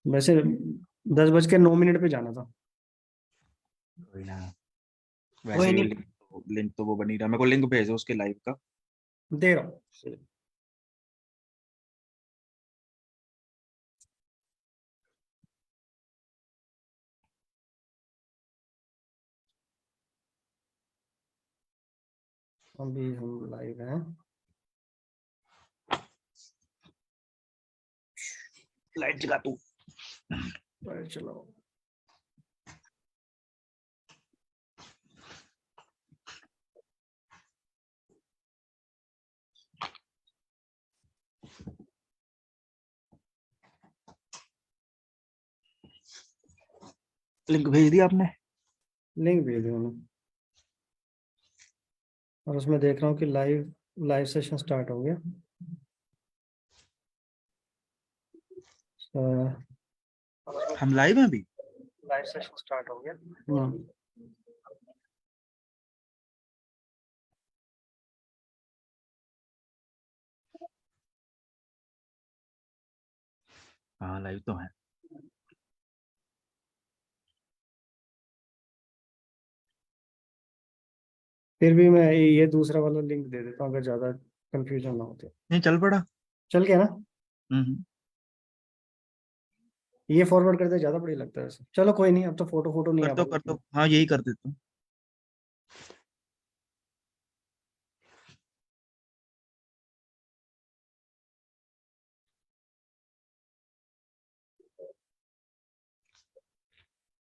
वैसे 10:09 पे जाना था। कोई ना, कोई वैसे भी नहीं, लिंक तो वो बनी रहा। मेरे को लिंक भेजो उसके लाइव का। दे रहा हूँ। अभी हम लाइव हैं। लाइट जगा तू। चलो, लिंक भेज दिया आपने? लिंक भेज दिया उन्होंने। और उसमें देख रहा हूँ कि लाइव लाइव सेशन स्टार्ट हो गया। हम लाइव हैं अभी? लाइव सेशन स्टार्ट हो गया। हाँ लाइव तो है। फिर भी मैं ये दूसरा वाला लिंक दे देता हूँ अगर ज्यादा कंफ्यूजन ना होते। नहीं चल पड़ा। चल गया ना? हम्म। ये फॉरवर्ड करते ज्यादा बढ़िया लगता है वैसे। चलो कोई नहीं, अब तो फोटो फोटो नहीं आ कर पाती। दो, हाँ यही कर देता हूँ।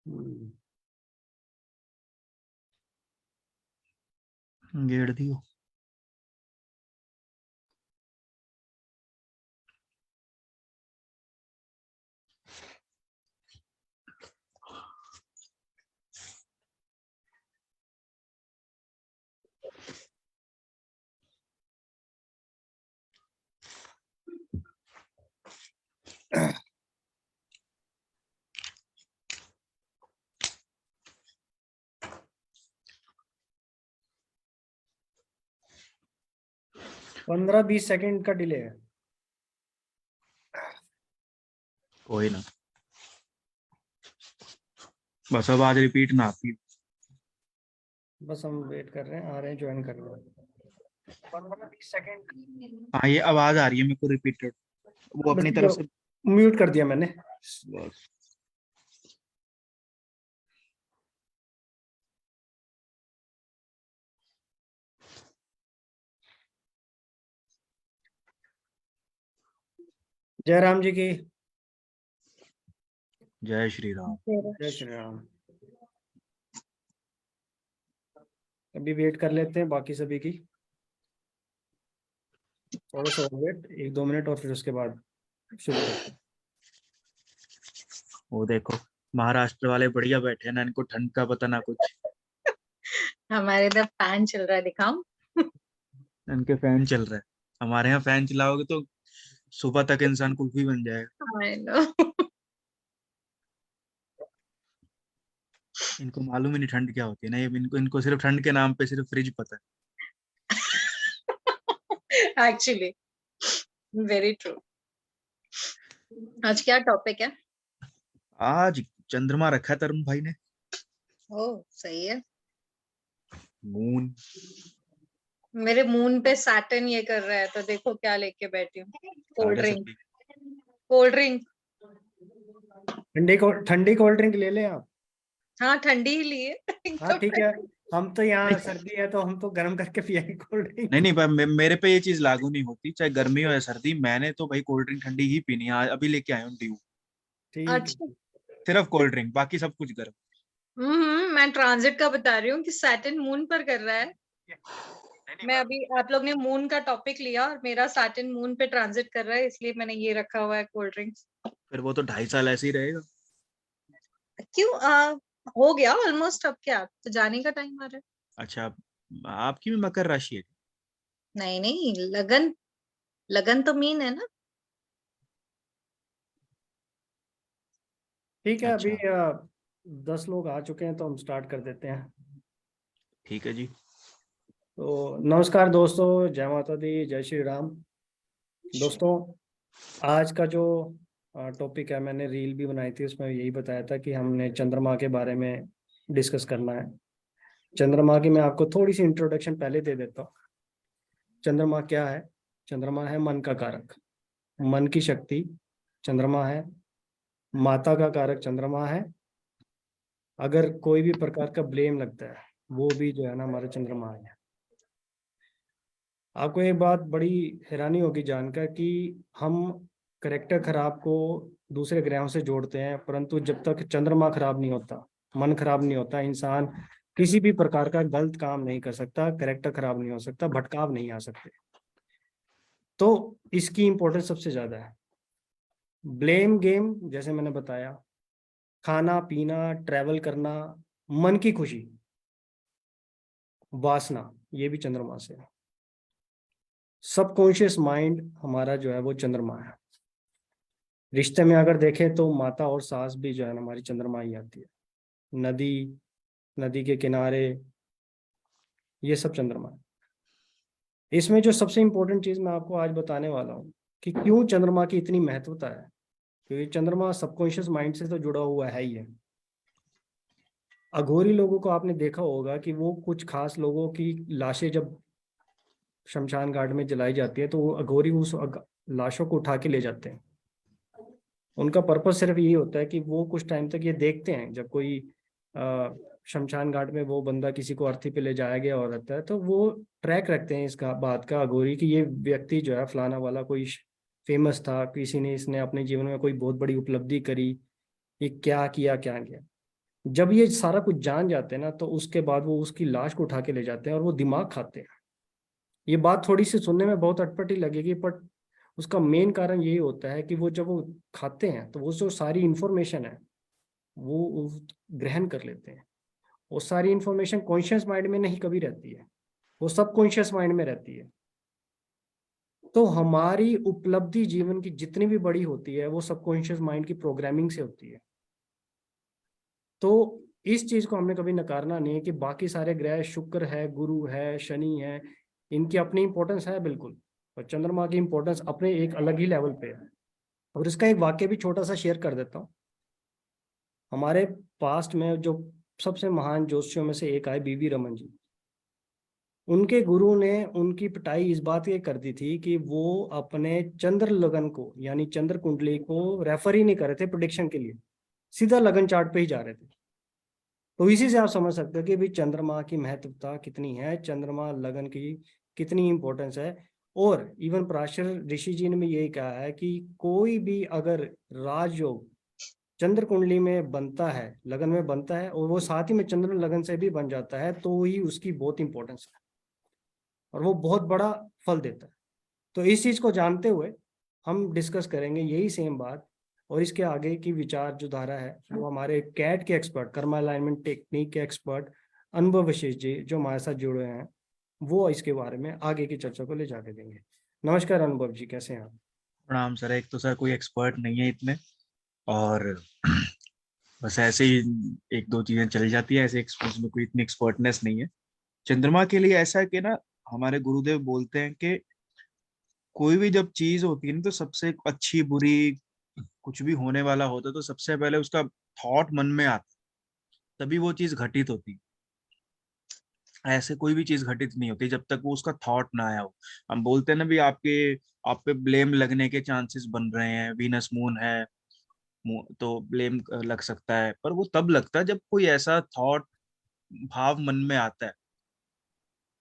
हम्म। गेड़ दियो। पंद्रह 20 सेकंड का डिले है। कोई ना, बस अब आज रिपीट ना आती। बस हम वेट कर रहे हैं, आ रहे हैं, ज्वाइन कर रहे हैं। 15-20 सेकंड। हाँ ये आवाज आ रही है मेरे को रिपीटेड, वो बस अपनी ठीक तरफ से। है, म्यूट कर दिया मैंने। बस। जय राम जी की। जय श्री राम। जय श्री राम। अभी वेट कर लेते हैं बाकी सभी की। थोड़ा सा और वेट, 1-2 मिनट, और फिर उसके बाद शुरू करते हैं। वो देखो, महाराष्ट्र वाले बढ़िया बैठे हैं ना, इनको ठंड का पता ना कुछ। हमारे इधर फैन चल रहा है, दिखाऊं? इनके फैन चल रहे हैं। हमारे यहाँ फैन चलाओगे तो सुबह तक इंसान कुल्फी बन जाएगा। I know. इनको मालूम ही नहीं ठंड क्या होती है ना, ये इनको इनको सिर्फ ठंड के नाम पे सिर्फ फ्रिज पता है। Actually, very true. आज क्या टॉपिक है? आज चंद्रमा रखा है तरुण भाई ने। ओह सही है। मून। मेरे मून पे सैटर्न ये कर रहा है, तो देखो क्या लेके बैठी हूँ। कोल्ड साढ़े ड्रिंक। सभी। Cold drink. ठंडी कोल्ड ड्रिंक ले लें आप? हाँ ठंडी ही ली है। हाँ ठीक है। हम तो यहाँ नहीं सर्दी है तो हम तो गर्म करके पिएंगे कोल्ड ड्रिंक। नहीं नहीं, पर मेरे पे ये चीज लागू नहीं होती, चाहे गर्मी हो या सर्दी। मैंने तो भाई कोल्ड ड्रिंक ठंडी ही पीनी है। आज अभी लेके आया हूँ ड्यू। ठीक अच्छा। है। सिर्फ कोल्ड ड्रिंक, बाकी सब कुछ गर्म। मैं ट्रांजिट का बता रही हूँ कि सैटर्न मून पर कर रहा है। नहीं नहीं, मैं अभी, आप लोग ने मून का टॉपिक लिया और मेरा सैटर्न मून पे ट्रांजिट कर रहा है, इसलिए मैंने ये रखा हुआ है कोल्ड ड्रिंक्स। फिर वो तो 2.5 साल ऐसे ही रहेगा। क्यों? हो गया ऑलमोस्ट, अब क्या, तो जाने का टाइम आ रहा है। अच्छा, आपकी भी मकर राशि है? नहीं नहीं, लगन। लगन तो मीन है ना। ठीक है, अभी अच्छा 10 लोग आ चुके हैं तो हम स्टार्ट कर देते हैं। ठीक है जी। तो नमस्कार दोस्तों, जय माता दी, जय श्री राम। दोस्तों, आज का जो टॉपिक है, मैंने रील भी बनाई थी, उसमें यही बताया था कि हमने चंद्रमा के बारे में डिस्कस करना है। चंद्रमा की मैं आपको थोड़ी सी इंट्रोडक्शन पहले दे देता हूँ। चंद्रमा क्या है? चंद्रमा है मन का कारक, मन की शक्ति चंद्रमा है। माता का कारक चंद्रमा है। अगर कोई भी प्रकार का ब्लेम लगता है, वो भी जो है ना हमारे चंद्रमा है। आपको एक बात बड़ी हैरानी होगी जानकर कि हम करेक्टर खराब को दूसरे ग्रहों से जोड़ते हैं, परंतु जब तक चंद्रमा खराब नहीं होता, मन खराब नहीं होता, इंसान किसी भी प्रकार का गलत काम नहीं कर सकता, करेक्टर खराब नहीं हो सकता, भटकाव नहीं आ सकते। तो इसकी इंपॉर्टेंस सबसे ज्यादा है। ब्लेम गेम जैसे मैंने बताया, खाना पीना, ट्रैवल करना, मन की खुशी, वासना, ये भी चंद्रमा से है। सबकॉन्शियस माइंड हमारा जो है वो चंद्रमा है। रिश्ते में अगर देखें तो माता और सास भी जो है ना हमारी चंद्रमा ही आती है। नदी, नदी के किनारे, ये सब चंद्रमा है। इसमें जो सबसे इंपॉर्टेंट चीज मैं आपको आज बताने वाला हूँ कि क्यों चंद्रमा की इतनी महत्वता है, क्योंकि चंद्रमा सबकॉन्शियस माइंड से तो जुड़ा हुआ है ही है। अघोरी लोगों को आपने देखा होगा कि वो कुछ खास लोगों की लाशें जब शमशान घाट में जलाई जाती है तो वो अघोरी उस लाशों को उठा के ले जाते हैं। उनका पर्पस सिर्फ यही होता है कि वो कुछ टाइम तक ये देखते हैं, जब कोई शमशान घाट में वो बंदा किसी को अर्थी पे ले जाया गया और रहता है, तो वो ट्रैक रखते हैं इसका बात का अघोरी कि ये व्यक्ति जो है फलाना वाला कोई फेमस था, किसी ने इसने अपने जीवन में कोई बहुत बड़ी उपलब्धि करी, ये क्या किया क्या गया। जब ये सारा कुछ जान जाते हैं ना, तो उसके बाद वो उसकी लाश को उठा के ले जाते हैं और वो दिमाग खाते हैं। ये बात थोड़ी सी सुनने में बहुत अटपटी लगेगी, बट उसका मेन कारण यही होता है कि वो जब वो खाते हैं तो वो जो सारी इंफॉर्मेशन है वो ग्रहण कर लेते हैं। वो सारी इंफॉर्मेशन कॉन्शियस माइंड में नहीं कभी रहती है, वो सब कॉन्शियस माइंड में रहती है। तो हमारी उपलब्धि जीवन की जितनी भी बड़ी होती है वो सब कॉन्शियस माइंड की प्रोग्रामिंग से होती है। तो इस चीज को हमने कभी नकारना नहीं है कि बाकी सारे ग्रह, शुक्र है, गुरु है, शनि है, इनकी अपनी इंपॉर्टेंस है बिल्कुल, और चंद्रमा की इंपॉर्टेंस अपने एक अलग ही लेवल पे है। और इसका एक वाक्य भी छोटा सा शेयर कर देता हूँ। हमारे पास्ट में जो सबसे महान ज्योतिषियों में से एक आए बीवी रमन जी, उनके गुरु ने उनकी पिटाई इस बात की कर दी थी कि वो अपने चंद्र लगन को यानी चंद्र कुंडली को रेफर ही नहीं कर रहे थे प्रोडिक्शन के लिए, सीधा लगन चार्ट पे ही जा रहे थे। तो इसी से आप समझ सकते हो कि भाई चंद्रमा की महत्वता कितनी है, चंद्रमा लगन की कितनी इंपॉर्टेंस है। और इवन पराशर ऋषि जी ने भी यही कहा है कि कोई भी अगर राजयोग चंद्र कुंडली में बनता है, लगन में बनता है, और वो साथ ही में चंद्र लगन से भी बन जाता है, तो ही उसकी बहुत इंपॉर्टेंस है और वो बहुत बड़ा फल देता है। तो इस चीज को जानते हुए हम डिस्कस करेंगे यही सेम बात, और इसके आगे की विचार जो धारा है वो हमारे कैट के एक्सपर्ट, कर्मा अलाइनमेंट टेक्निक के एक्सपर्ट अनुभव विशेष जी जो हमारे साथ जुड़े हैं, वो इसके बारे में आगे की चर्चा को ले जाके देंगे। नमस्कार अनुभव जी, कैसे हैं आप? प्रणाम सर। एक तो सर कोई एक्सपर्ट नहीं है इतने, और बस ऐसे ही एक दो चीजें चल जाती है, ऐसे उसमें कोई इतनी एक्सपर्टनेस नहीं है। चंद्रमा के लिए ऐसा है कि ना, हमारे गुरुदेव बोलते हैं कि कोई भी जब चीज होती है ना, तो सबसे अच्छी बुरी कुछ भी होने वाला होता है तो सबसे पहले उसका थॉट मन में आता है, तभी वो चीज घटित होती है। ऐसे कोई भी चीज घटित नहीं होती जब तक वो उसका थॉट ना आया हो। हम बोलते हैं ना भी आप पे ब्लेम लगने के चांसेस बन रहे हैं, वीनस मून है, तो ब्लेम लग सकता है, पर वो तब लगता है जब कोई ऐसा थॉट, भाव मन में आता है।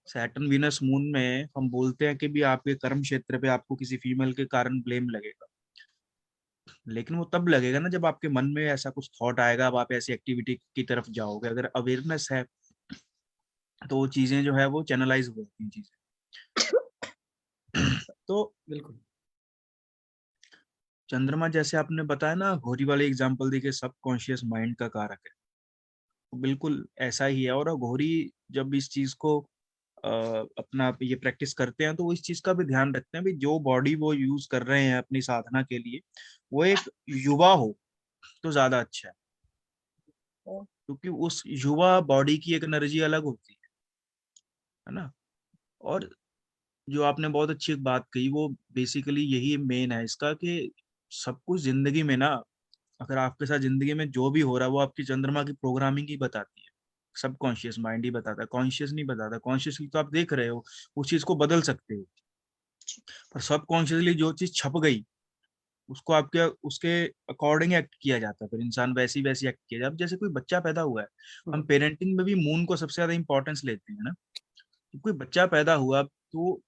सैटर्न वीनस मून में हम बोलते हैं कि भी आपके कर्म क्षेत्र पे आपको किसी फीमेल के कारण ब्लेम लगेगा, लेकिन वो तब लगेगा ना जब आपके मन में ऐसा कुछ थॉट आएगा, अब आप ऐसी एक्टिविटी की तरफ जाओगे। अगर अवेयरनेस है तो वो चीजें जो है वो चैनलाइज हो जाती हैं चीजें। तो बिल्कुल चंद्रमा, जैसे आपने बताया ना, घोरी वाले एग्जांपल दी कि सब कॉन्शियस माइंड का कारक है, तो बिल्कुल ऐसा ही है। और घोरी जब इस चीज को अपना ये प्रैक्टिस करते हैं तो वो इस चीज का भी ध्यान रखते हैं भी जो बॉडी वो यूज कर रहे हैं अपनी साधना के लिए, वो एक युवा हो तो ज्यादा अच्छा है, क्योंकि उस युवा बॉडी की एक एनर्जी अलग होती है ना। और जो आपने बहुत अच्छी एक बात कही, वो बेसिकली यही मेन है इसका कि सब कुछ जिंदगी में ना, अगर आपके साथ जिंदगी में जो भी हो रहा है वो आपकी चंद्रमा की प्रोग्रामिंग ही बताती है। सबकॉन्शियस माइंड ही बताता है, कॉन्शियस नहीं बताता। कॉन्शियसली तो आप देख रहे हो, उस चीज को बदल सकते हो, पर सबकॉन्शियसली जो चीज छप गई उसको आपके उसके अकॉर्डिंग एक्ट किया जाता है, फिर इंसान वैसी वैसी एक्ट किया जाता है। अब जैसे कोई बच्चा पैदा हुआ है, हम पेरेंटिंग में भी मून को सबसे ज्यादा इंपॉर्टेंस लेते हैं ना। तो कोई बच्चा पैदा हुआ तो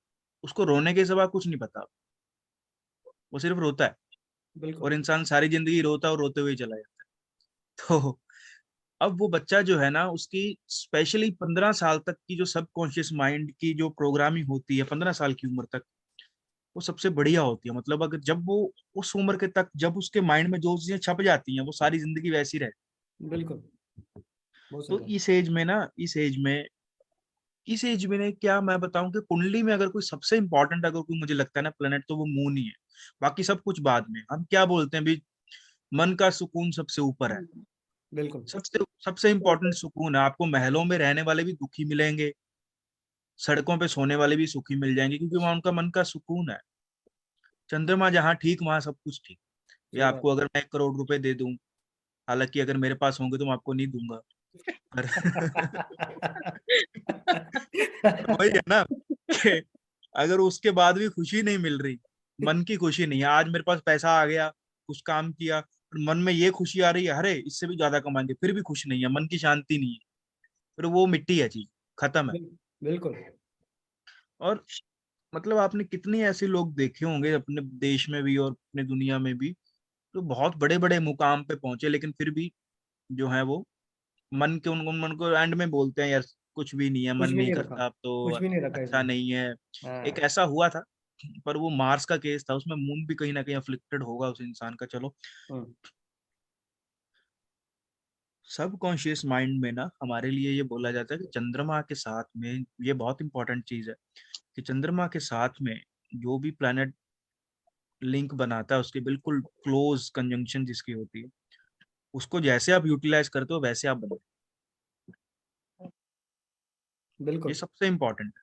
उसको रोने के सिवा कुछ नहीं पता, वो सिर्फ रोता है, बिल्कुल और इंसान सारी जिंदगी रोता और रोते हुए ही चला जाता है। तो अब वो बच्चा जो है ना, उसकी स्पेशली 15 साल तक की जो सबकॉन्शियस माइंड की जो प्रोग्रामिंग होती है 15 साल की उम्र तक, वो सबसे बढ़िया होती है। मतलब अगर जब वो उस उम्र के तक जब उसके माइंड में जो चीजें छप जाती हैं वो सारी जिंदगी वैसी रहे। बिल्कुल, बहुत सही तो बात। इस एज में ने क्या मैं बताऊं कि कुंडली में अगर कोई सबसे इंपॉर्टेंट अगर कोई मुझे लगता है ना प्लेनेट, तो वो मून ही है। बाकी सब कुछ बाद में। हम क्या बोलते हैं भी, मन का सुकून सबसे ऊपर है। बिल्कुल सबसे सबसे इंपॉर्टेंट सुकून है। आपको महलों में रहने वाले भी दुखी मिलेंगे, सड़कों पे सोने वाले भी सुखी मिल जाएंगे, क्योंकि वहां उनका मन का सुकून है। चंद्रमा जहाँ ठीक वहां सब कुछ ठीक। ये सही बात। आपको अगर मैं 1 करोड़ रुपए दे दूं, हालांकि अगर मेरे पास होंगे तो मैं आपको नहीं दूंगा, पर पर वही है ना कि अगर उसके बाद भी खुशी नहीं मिल रही, मन की खुशी नहीं है, आज मेरे पास पैसा आ गया, कुछ काम किया, पर मन में ये खुशी आ रही है अरे इससे भी ज्यादा कमाएंगे, फिर भी खुश नहीं है, मन की शांति नहीं है, फिर वो मिट्टी है, चीज खत्म है। बिल्कुल और मतलब आपने कितने ऐसे लोग देखे होंगे अपने देश में भी और अपने दुनिया में भी, तो बहुत बड़े बड़े मुकाम पे पहुंचे, लेकिन फिर भी जो है वो मन को एंड में बोलते हैं यार कुछ भी नहीं है, मन कुछ भी नहीं नहीं रखा, करता अब तो, कुछ भी नहीं रखा अच्छा इसमें। नहीं है। एक हाँ। ऐसा हुआ था, पर वो मार्स का केस था, उसमें मून भी कहीं ना कहीं अफ्लिक्टेड होगा उस इंसान का। चलो, हम्म, सबकॉन्शियस माइंड में ना हमारे लिए ये बोला जाता है कि चंद्रमा के साथ में, ये बहुत इंपॉर्टेंट चीज है कि चंद्रमा के साथ में जो भी प्लैनेट लिंक बनाता है, उसके बिल्कुल क्लोज कंजंक्शन जिसकी होती है, उसको जैसे आप यूटिलाइज करते हो वैसे आप बनते हो। ये बिल्कुल सबसे इंपॉर्टेंट है।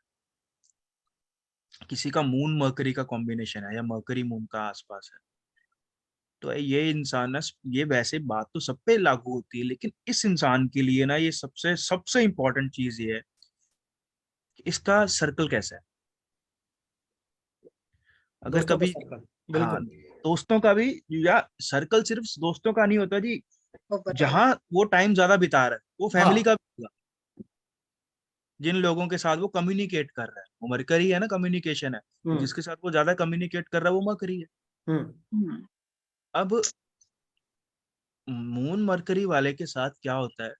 किसी का मून मरकरी का कॉम्बिनेशन है या मरकरी मून का आसपास है, तो ये इंसान है। ये वैसे बात तो सब पे लागू होती है, लेकिन इस इंसान के लिए ना ये सबसे सबसे इंपॉर्टेंट चीज ये है कि इसका सर्कल कैसा है। अगर दोस्तों का कभी, सर्कल। हाँ, बिल्कुल। दोस्तों का भी, या सर्कल सिर्फ दोस्तों का नहीं होता जी, ओवरऑल। जहां वो टाइम ज्यादा बिता रहा है वो फैमिली हाँ। का भी होगा। जिन लोगों के साथ वो कम्युनिकेट कर रहा है, वो मरकरी है ना, कम्युनिकेशन है, तो हम्म जिसके साथ वो ज्यादा कम्युनिकेट कर रहा है वो मरकरी है। हम्म अब मून मरकरी वाले के साथ क्या होता है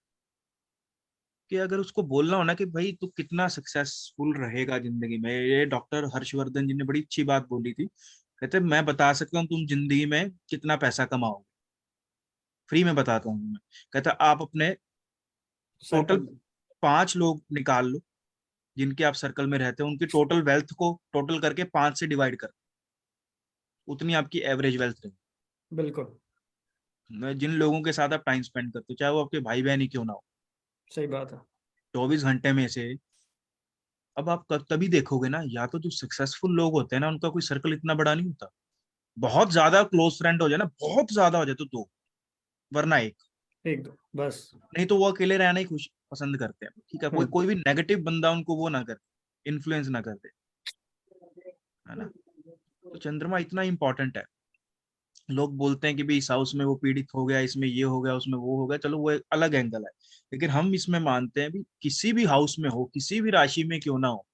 कि अगर उसको बोलना हो ना कि भाई तू कितना सक्सेसफुल रहेगा जिंदगी में, ये डॉक्टर हर्षवर्धन जी ने बड़ी अच्छी बात बोली थी। कहते मैं बता सकता हूँ तुम जिंदगी में कितना पैसा कमाओगे, फ्री में बताता हूँ मैं। कहता आप अपने टोटल सर्कल में। 5 लोग निकाल लो जिनके आप सर्कल में रहते हो, उनकी टोटल वेल्थ को टोटल करके 5 से डिवाइड कर, उतनी आपकी एवरेज वेल्थ रहेगी। बिल्कुल जिन लोगों के साथ आप टाइम स्पेंड करते हो, चाहे वो आपके भाई बहन ही क्यों ना हो, सही बात है। 24 घंटे में से, अब आप तभी देखोगे ना, या तो जो सक्सेसफुल लोग होते हैं ना उनका कोई सर्कल इतना बड़ा नहीं होता। बहुत ज्यादा क्लोज फ्रेंड हो जाए ना, बहुत ज्यादा हो जाए तो दो, वरना एक। एक दो बस। नहीं तो वो अकेले रहना ही खुश पसंद करते हैं। ठीक है, कोई हम्म कोई भी नेगेटिव बंदा उनको वो ना करे, इन्फ्लुएंस ना कर दे, है ना। तो चंद्रमा इतना इंपॉर्टेंट है। लोग बोलते हैं कि भाई इस हाउस में वो पीड़ित हो गया, इसमें ये हो गया, उसमें वो हो गया, चलो वो एक अलग एंगल है। लेकिन हम इसमें मानते हैं भी किसी भी हाउस में हो, किसी भी राशि में क्यों ना हो,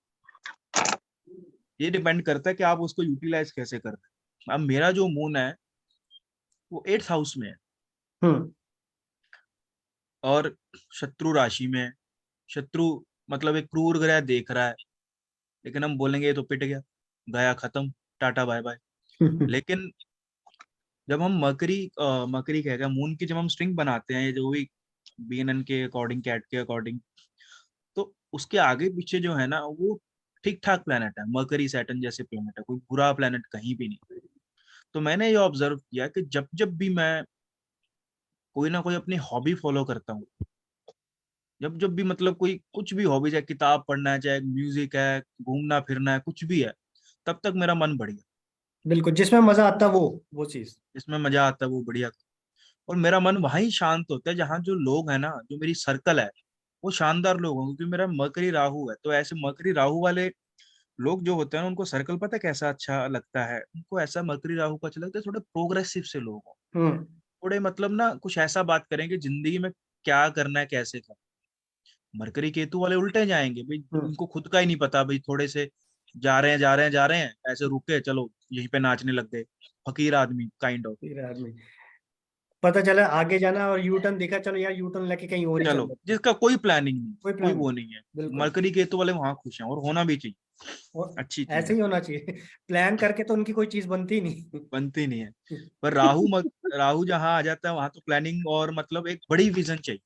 ये डिपेंड करता है कि आप उसको यूटिलाइज कैसे करते हैं। अब मेरा जो मून है वो 8th हाउस में है, हम्म और शत्रु राशि में है। शत्रु मतलब एक क्रूर ग्रह देख रहा है, लेकिन हम बोलेंगे ये तो पिट गया, गया खत्म, टाटा बाय बाय। लेकिन जब हम मकरी कह गया मून की, जब हम स्ट्रिंग बनाते हैं, ये जो भी बीएनएन के अकॉर्डिंग, कैट के अकॉर्डिंग, तो उसके आगे पीछे जो है ना वो ठीक ठाक प्लेनेट है। मरकरी सैटर्न जैसे प्लेनेट है, कोई बुरा प्लेनेट कहीं भी नहीं। तो मैंने ये ऑब्जर्व किया कि जब जब भी मैं कोई ना कोई अपनी हॉबी फॉलो करता हूँ, जब जब भी मतलब कोई कुछ भी हॉबी, चाहे किताब पढ़ना है, चाहे म्यूजिक है, घूमना फिरना है, कुछ भी है, तब तक मेरा मन बढ़ गया। बिल्कुल, जिसमें मजा आता है वो चीज। जिसमें मजा आता है वो बढ़िया। और मेरा मन वहीं शांत होता है जहाँ जो लोग हैं ना, जो मेरी सर्कल है, वो शानदार लोग हों, क्योंकि मेरा मकरी राहु है। तो ऐसे मकरी राहु वाले लोग जो होते हैं ना, उनको सर्कल पता है कैसा अच्छा लगता है? उनको ऐसा मकरी राहु का अच्छा लगता है, थोड़े प्रोग्रेसिव से लोग हों, हम्म। थोड़े मतलब ना कुछ ऐसा बात करेंगे जिंदगी में क्या करना है कैसे करना। मरकरी केतु वाले उल्टे जाएंगे भाई, हम्म। उनको खुद का ही नहीं पता भाई, थोड़े से जा रहे हैं जा रहे हैं जा रहे हैं, ऐसे रुके चलो यहीं पे नाचने लग गए, फकीर आदमी काइंड ऑफ। फिर आदमी पता चला आगे जाना और यू टर्न दिखा, चलो यार यू टर्न लेके कहीं और ही चल चलो रहे हैं। जिसका कोई प्लानिंग नहीं, कोई कोई प्लान वो नहीं। नहीं है। बिल्कुल। मरकरी केतु वाले वहां खुश हैं, और होना भी चाहिए, और अच्छी चीज ऐसे है, ही होना चाहिए। प्लान करके तो उनकी कोई चीज बनती नहीं। बनती नहीं है। पर राहु जहां आ जाता है वहां तो प्लानिंग और मतलब एक बड़ी विजन चाहिए।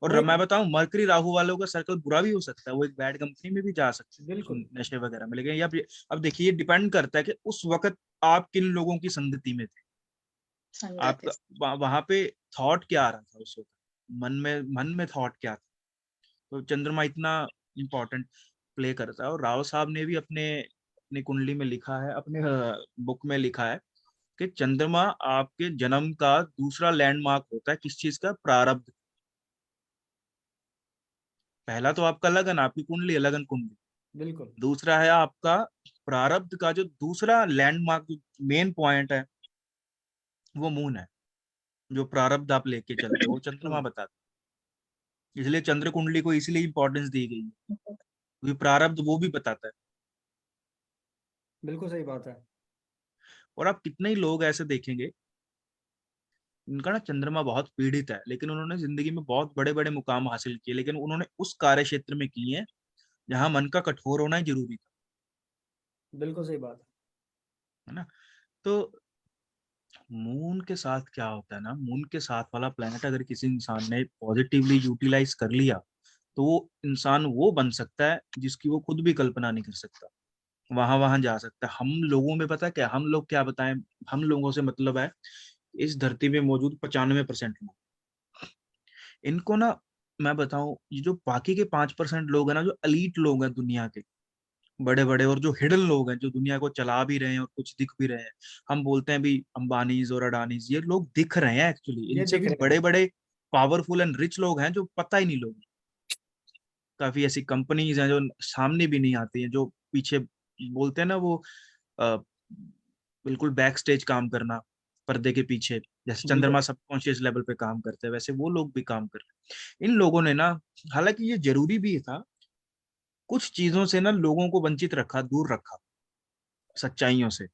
वो और एक। मैं बताऊं, मरकरी राहु वालों का सर्कल बुरा भी हो सकता है, वो एक बैड कंपनी में भी जा सकते बिल्कुल। हैं, नशे वगैरह में। लेकिन ये अब देखिए, ये डिपेंड करता है कि उस वक्त आप किन लोगों की संगति में थे, संगत आपका है। वहां पे थॉट क्या आ रहा था उस वक्त, मन में थॉट क्या था। तो चंद्रमा इतना इम्पोर्टेंट प्ले करता है। और राव साहब ने भी अपने अपनी कुंडली में लिखा है, अपने बुक में लिखा है कि चंद्रमा आपके जन्म का दूसरा लैंडमार्क होता है। किस चीज का? प्रारब्ध। पहला तो आपका लगन, आपकी कुंडली है, लगन कुंडली। बिल्कुल। दूसरा है आपका प्रारब्ध का जो दूसरा लैंडमार्क, जो मेन पॉइंट है, वो मून है। जो प्रारब्ध आप लेके चलते हो वो चंद्रमा हम्म। बताता है। इसलिए चंद्र कुंडली को इसलिए इंपॉर्टेंस दी गई है, क्योंकि प्रारब्ध वो भी बताता है। बिल्कुल सही बात है। और आप कितने ही लोग ऐसे देखेंगे, उनका ना चंद्रमा बहुत पीड़ित है, लेकिन उन्होंने जिंदगी में बहुत बड़े बड़े मुकाम हासिल किए, लेकिन उन्होंने उस कार्य क्षेत्र में किए हैं जहां मन का कठोर होना ही जरूरी था। बिल्कुल सही बात है ना? तो मून के साथ क्या होता है ना, मून के साथ वाला प्लेनेट अगर किसी इंसान ने पॉजिटिवली यूटिलाइज कर लिया, तो वो इंसान वो बन सकता है जिसकी वो खुद भी कल्पना नहीं कर सकता। वहां वहां जा सकता है। हम लोगों में पता है क्या, हम लोग क्या बताएं, हम लोगों से मतलब है इस धरती में मौजूद 95% लोग, इनको ना मैं बताऊं, ये जो बाकी के 5% लोग हैं ना, जो अलीट लोग हैं दुनिया के, बड़े बड़े और जो हिडन लोग हैं, जो दुनिया को चला भी रहे हैं और कुछ दिख भी रहे हैं, हम बोलते हैं भी अंबानीज और अडानीज, ये लोग दिख रहे हैं एक्चुअली, है, ये इनसे दिख भी रहे हैं। बड़े बड़े पावरफुल एंड रिच लोग हैं जो पता ही नहीं लोग। काफी ऐसी कंपनीज हैं जो सामने भी नहीं आती हैं, जो पीछे बोलते हैं ना वो अ, बिल्कुल बैक स्टेज काम करना, पर्दे के पीछे, जैसे बिल्कुल। चंद्रमा सबकॉन्शियस लेवल पे काम करते हैं, वैसे वो लोग भी काम कर रहे हैं। इन लोगों ने ना, हालांकि ये जरूरी भी था, कुछ चीजों से ना लोगों को वंचित रखा, दूर रखा, सच्चाइयों से।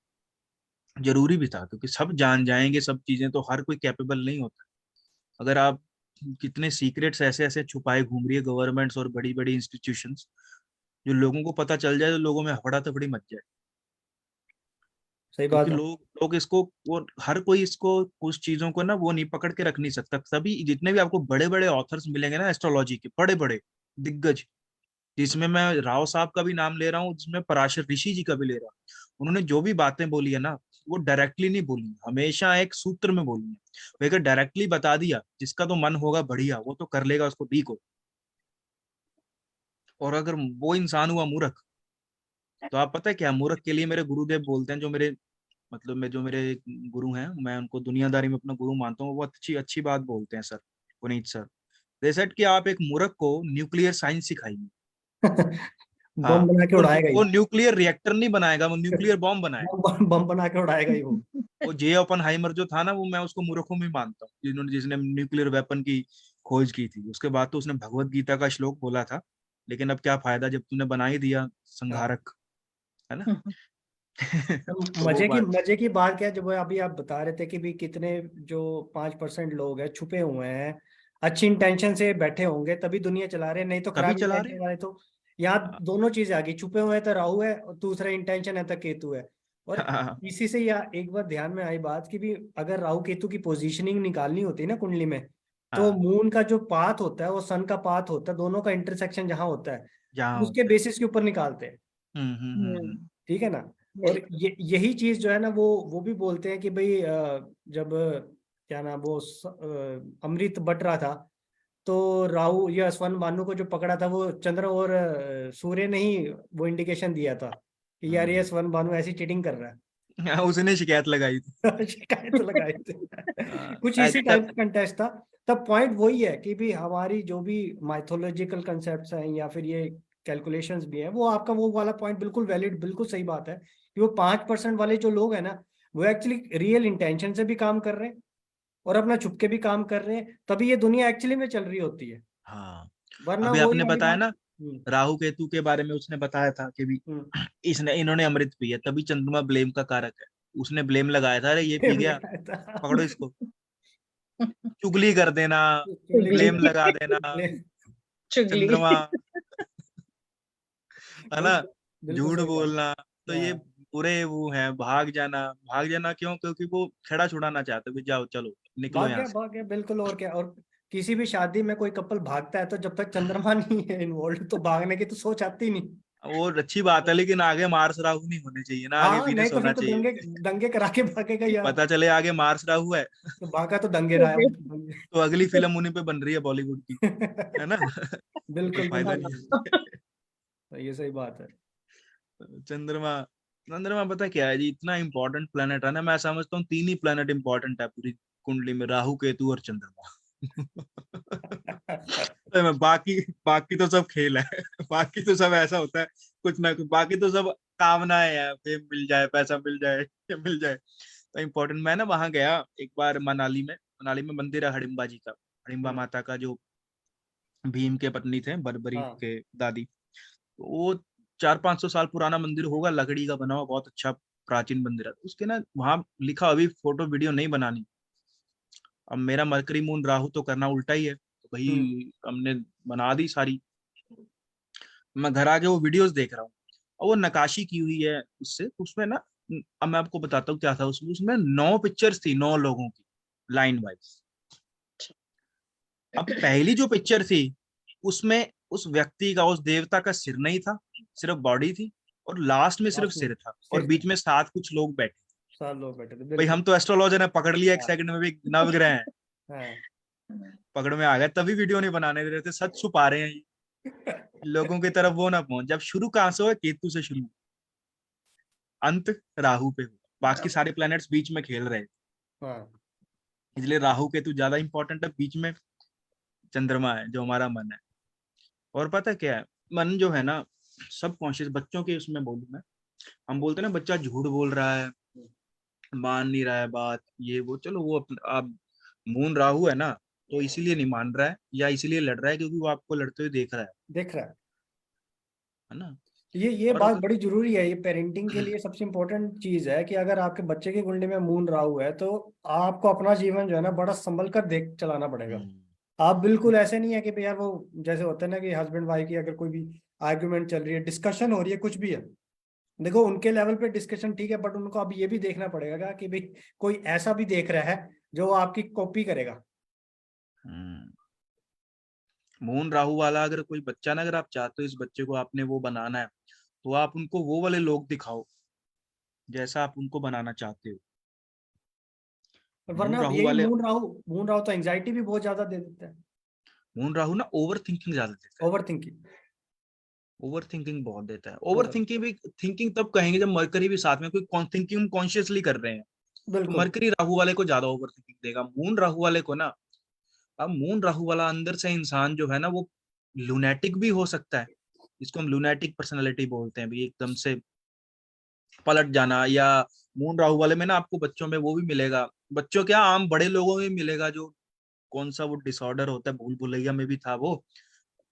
जरूरी भी था, क्योंकि सब जान जाएंगे सब चीजें, तो हर कोई कैपेबल नहीं होता। अगर आप कितने सीक्रेट्स ऐसे ऐसे छुपाए घूम रही है गवर्नमेंट्स और बड़ी बड़ी इंस्टीट्यूशंस, जो लोगों को पता चल जाए तो लोगों में हफड़ा तफड़ी मच जाए। सही क्योंकि बात है। लोग इसको, वो हर कोई इसको, कुछ चीजों को ना वो नहीं पकड़ के रख नहीं सकता। तभी जितने भी आपको बड़े बड़े ऑथर्स मिलेंगे ना एस्ट्रोलॉजी के, बड़े बड़े दिग्गज, जिसमें मैं राव साहब का भी नाम ले रहा हूँ, जिसमें पराशर ऋषि जी का भी ले रहा हूँ, उन्होंने जो भी बातें बोली है ना, वो डायरेक्टली नहीं बोली, हमेशा एक सूत्र में बोली है। वो अगर डायरेक्टली बता दिया, जिसका तो मन होगा बढ़िया, वो तो कर लेगा उसको ठीक हो। और अगर वो इंसान हुआ मूर्ख, तो आप पता है क्या, मूर्ख के लिए मेरे गुरुदेव बोलते हैं, जो मेरे मतलब में जो मेरे गुरु हैं, मैं उनको दुनियादारी में अपना गुरु मानता हूँ, वो अच्छी अच्छी बात बोलते हैं sir, Puneet sir. They said कि आप एक मूर्ख को न्यूक्लियर साइंस सिखाइए। हाँ, बम बना के उड़ाएगा ही। वो न्यूक्लियर रिएक्टर नहीं बनाएगा, वो न्यूक्लियर बॉम्ब बनाएगा। बम बना के उड़ाएगा ही वो। वो जे ओपनहाइमर जो था ना, वो मैं उसको मूर्खों में मानता हूँ, जिसने न्यूक्लियर वेपन की खोज की थी। उसके बाद तो उसने भगवत गीता का श्लोक बोला था, लेकिन अब क्या फायदा जब तूने बना ही दिया हाँ। संघारक, है ना? तो तो वो बात। मजे की बात क्या है, जब अभी आप बता रहे थे कि भी कितने जो 5% लोग हैं छुपे हुए हैं, अच्छी इंटेंशन से बैठे होंगे तभी दुनिया चला रहे हैं, नहीं तो तभी खराब चला रहे इंटेंशन हैं। वाले तो। यहाँ हाँ, दोनों चीजें आ गई, छुपे हुए हैं तो राहु है और दूसरा इंटेंशन है तो केतु है। और हाँ, इसी से या एक बार ध्यान में आई बात कि भी अगर राहु केतु की पोजीशनिंग निकालनी होती है ना कुंडली में, तो हाँ, मून का जो पाथ होता है वो सन का पाथ होता है, दोनों का इंटरसेक्शन जहां होता है जहाँ उसके होता है। बेसिस के ऊपर निकालते हैं। ठीक है ना। और बिल्कुल। यही चीज जो है ना, वो भी बोलते हैं कि भाई जब क्या नाम वो अमृत बट रहा था, तो राहु या स्वर्ण भानु को जो पकड़ा था वो चंद्र और सूर्य ने ही वो इंडिकेशन दिया था कि यार ये हम्म, स्वर्ण भानु ऐसी चीटिंग कर रहा है। उसने शिकायत लगाई थी। शिकायत लगाई थी। कुछ इसी तब टाइप का कंटेस्ट था। तब पॉइंट वही है कि भी हमारी जो भी माइथोलॉजिकल कंसेप्ट्स हैं या फिर ये कैलकुलेशंस भी हैं, वो आपका वो वाला पॉइंट बिल्कुल वैलिड, बिल्कुल सही बात है कि वो 5% वाले जो लोग हैं ना, वो एक्चुअली रियल इंटेंशन से भी काम कर रहे हैं और अपना छुप के भी काम कर रहे हैं, तभी ये दुनिया एक्चुअली में चल रही होती है। हाँ, वरना अभी वही आपने वाली बताया बात। ना राहु केतु के बारे में, उसने बताया था कि भी हम्म। इन्होंने अमृत पिया तभी चंद्रमा ब्लेम का कारक है। उसने ब्लेम लगाया था, अरे ये पी गया, लगाया था। पकड़ो इसको, चुगली कर देना, चुगली कर ब्लेम चुगली लगा देना, चुगली। चंद्रमा, है ना, बिल्कुल बिल्कुल झूठ सही बात। बोलना। तो ये हाँ पूरे वो है, भाग जाना। भाग जाना क्यों? क्योंकि वो खेड़ा छुड़ाना चाहते भी, जाओ चलो निकलो यहाँ से। भाग गया बिल्कुल। और क्या, और किसी भी शादी में कोई कपल भागता है तो जब तक चंद्रमा नहीं है इन्वॉल्व तो भागने की तो सोच आती नहीं। वो अच्छी बात है, लेकिन आगे मार्स राहु नहीं होने चाहिए ना, आगे हाँ नहीं वीनस तो फिर होना तो दंगे, चाहिए। दंगे करा के भागेगा यार। पता चले आगे मार्स राहु है, तो भागा तो दंगे रहा है। तो अगली फिल्म उन्हीं पे बन रही है बॉलीवुड की, है ना। तो कोई बिल्कुल फायदा बिल्कुल। नहीं है। तो ये सही बात है। चंद्रमा, चंद्रमा पता क्या है जी, इतना इंपॉर्टेंट प्लेनेट है ना, मैं समझता हूँ 3 ही प्लेनेट इंपॉर्टेंट है पूरी कुंडली में, राहु केतु और चंद्रमा। तो बाकी बाकी तो सब खेल है। बाकी तो सब ऐसा होता है कुछ ना कुछ, बाकी तो सब कामनाएं हैं, फेम मिल जाए, पैसा मिल जाए, ये मिल जाए। तो इम्पोर्टेंट, मैं ना वहां गया एक बार मनाली में। मनाली में मंदिर है हडिम्बा जी का, हडिम्बा हम्म। माता का, जो भीम के पत्नी थे, बर्बरी हाँ के दादी। तो वो 400-500 साल पुराना मंदिर होगा, लकड़ी का बना हुआ, बहुत अच्छा प्राचीन मंदिर है। उसके ना वहां लिखा, अभी फोटो वीडियो नहीं बनानी। अब मेरा मरकरी मून राहु तो करना उल्टा ही है, तो हम्म। भाई हमने बना दी सारी। मैं घर आके वो वीडियोस देख रहा हूँ, और वो नकाशी की हुई है उससे, उसमें ना, अब मैं आपको बताता हूँ क्या था उसमें। उसमें 9 पिक्चर्स थी, 9 लोगों की, लाइन वाइज। अब पहली जो पिक्चर थी, उसमें उस व्यक्ति का, उस देवता का सिर नहीं था, सिर्फ बॉडी थी, और लास्ट में सिर्फ लास्ट में सिर था, और सिर बीच था। में 7 कुछ लोग बैठे। 7 लोग बैठे थे भाई बिल्कुल। हम तो एस्ट्रोलॉजर ने पकड़ लिया एक हाँ सेकंड में भी नवग्रह हैं, हाँ। पकड़ में आ गए, तभी वीडियो नहीं बनाने दे रहे थे, सच छुपा रहे हैं ये। लोगों की तरफ वो ना पहुंच। जब शुरू कहां से हुआ? केतु से शुरू, अंत राहु पे हुआ, बाकी सारे प्लैनेट्स बीच में खेल रहे हैं। हाँ इसलिए राहु केतु ज्यादा इंपॉर्टेंट है, बीच में चंद्रमा है जो हमारा मन है। और पता क्या है, मन जो है ना, सब कॉन्शियस बच्चों के उसमें बोलूं मैं, हम बोलते हैं ना बच्चा झूठ बोल रहा है, मान नहीं रहा है बात, ये वो, चलो वो आप, मून राहु है ना, तो इसीलिए नहीं मान रहा है, या इसीलिए लड़ रहा है क्योंकि वो आपको लड़ते हुए देख रहा देख रहा है। है ना। ये और बात अगर बड़ी जरूरी है, ये पेरेंटिंग के लिए सबसे इम्पोर्टेंट चीज है कि अगर आपके बच्चे की कुंडली में मून राहु है तो आपको अपना जीवन जो है ना बड़ा संभल कर देख चलाना पड़ेगा। आप बिल्कुल ऐसे नहीं है कि भाई यार वो जैसे होता है ना कि हस्बैंड वाइफ की अगर कोई भी आर्ग्यूमेंट चल रही है, डिस्कशन हो रही है, कुछ भी है, देखो उनके लेवल पे डिस्कशन ठीक है, बट उनको अब ये भी देखना पड़ेगा कि भाई कोई ऐसा भी देख रहा है जो आपकी कॉपी करेगा। हम्म, मून राहु वाला अगर कोई बच्चा ना, अगर आप चाहते हो इस बच्चे को आपने वो बनाना है, तो आप उनको वो वाले लोग दिखाओ जैसा आप उनको बनाना चाहते हो। और मून वरना राहु यही वाले, मून राहु तो एंजाइटी भी बहुत ज्यादा दे देता है। मून राहु ना ओवर थिंकिंग ज्यादा देता है। Over thinking. ओवर थिंकिंग बहुत देता है। Over over. थिंकिंग भी, थिंकिंग तब कहेंगे जब मरकरी भी साथ में, कोई थिंकिंग कॉन्शियसली कर रहे हैं, तो बिल्कुल। मरकरी राहु वाले को ज्यादा ओवर थिंकिंग देगा। मून राहु वाले को ना, अब मून राहु वाला अंदर से इंसान जो है ना, वो लुनेटिक भी हो सकता है, इसको हम लुनेटिक पर्सनालिटी बोलते हैं भी, एकदम से पलट जाना। या मून राहु वाले में ना आपको बच्चों में वो भी मिलेगा, बच्चों क्या, आम बड़े लोगों में मिलेगा, जो कौन सा वो डिसऑर्डर होता है, भूल भुलैया में भी था वो,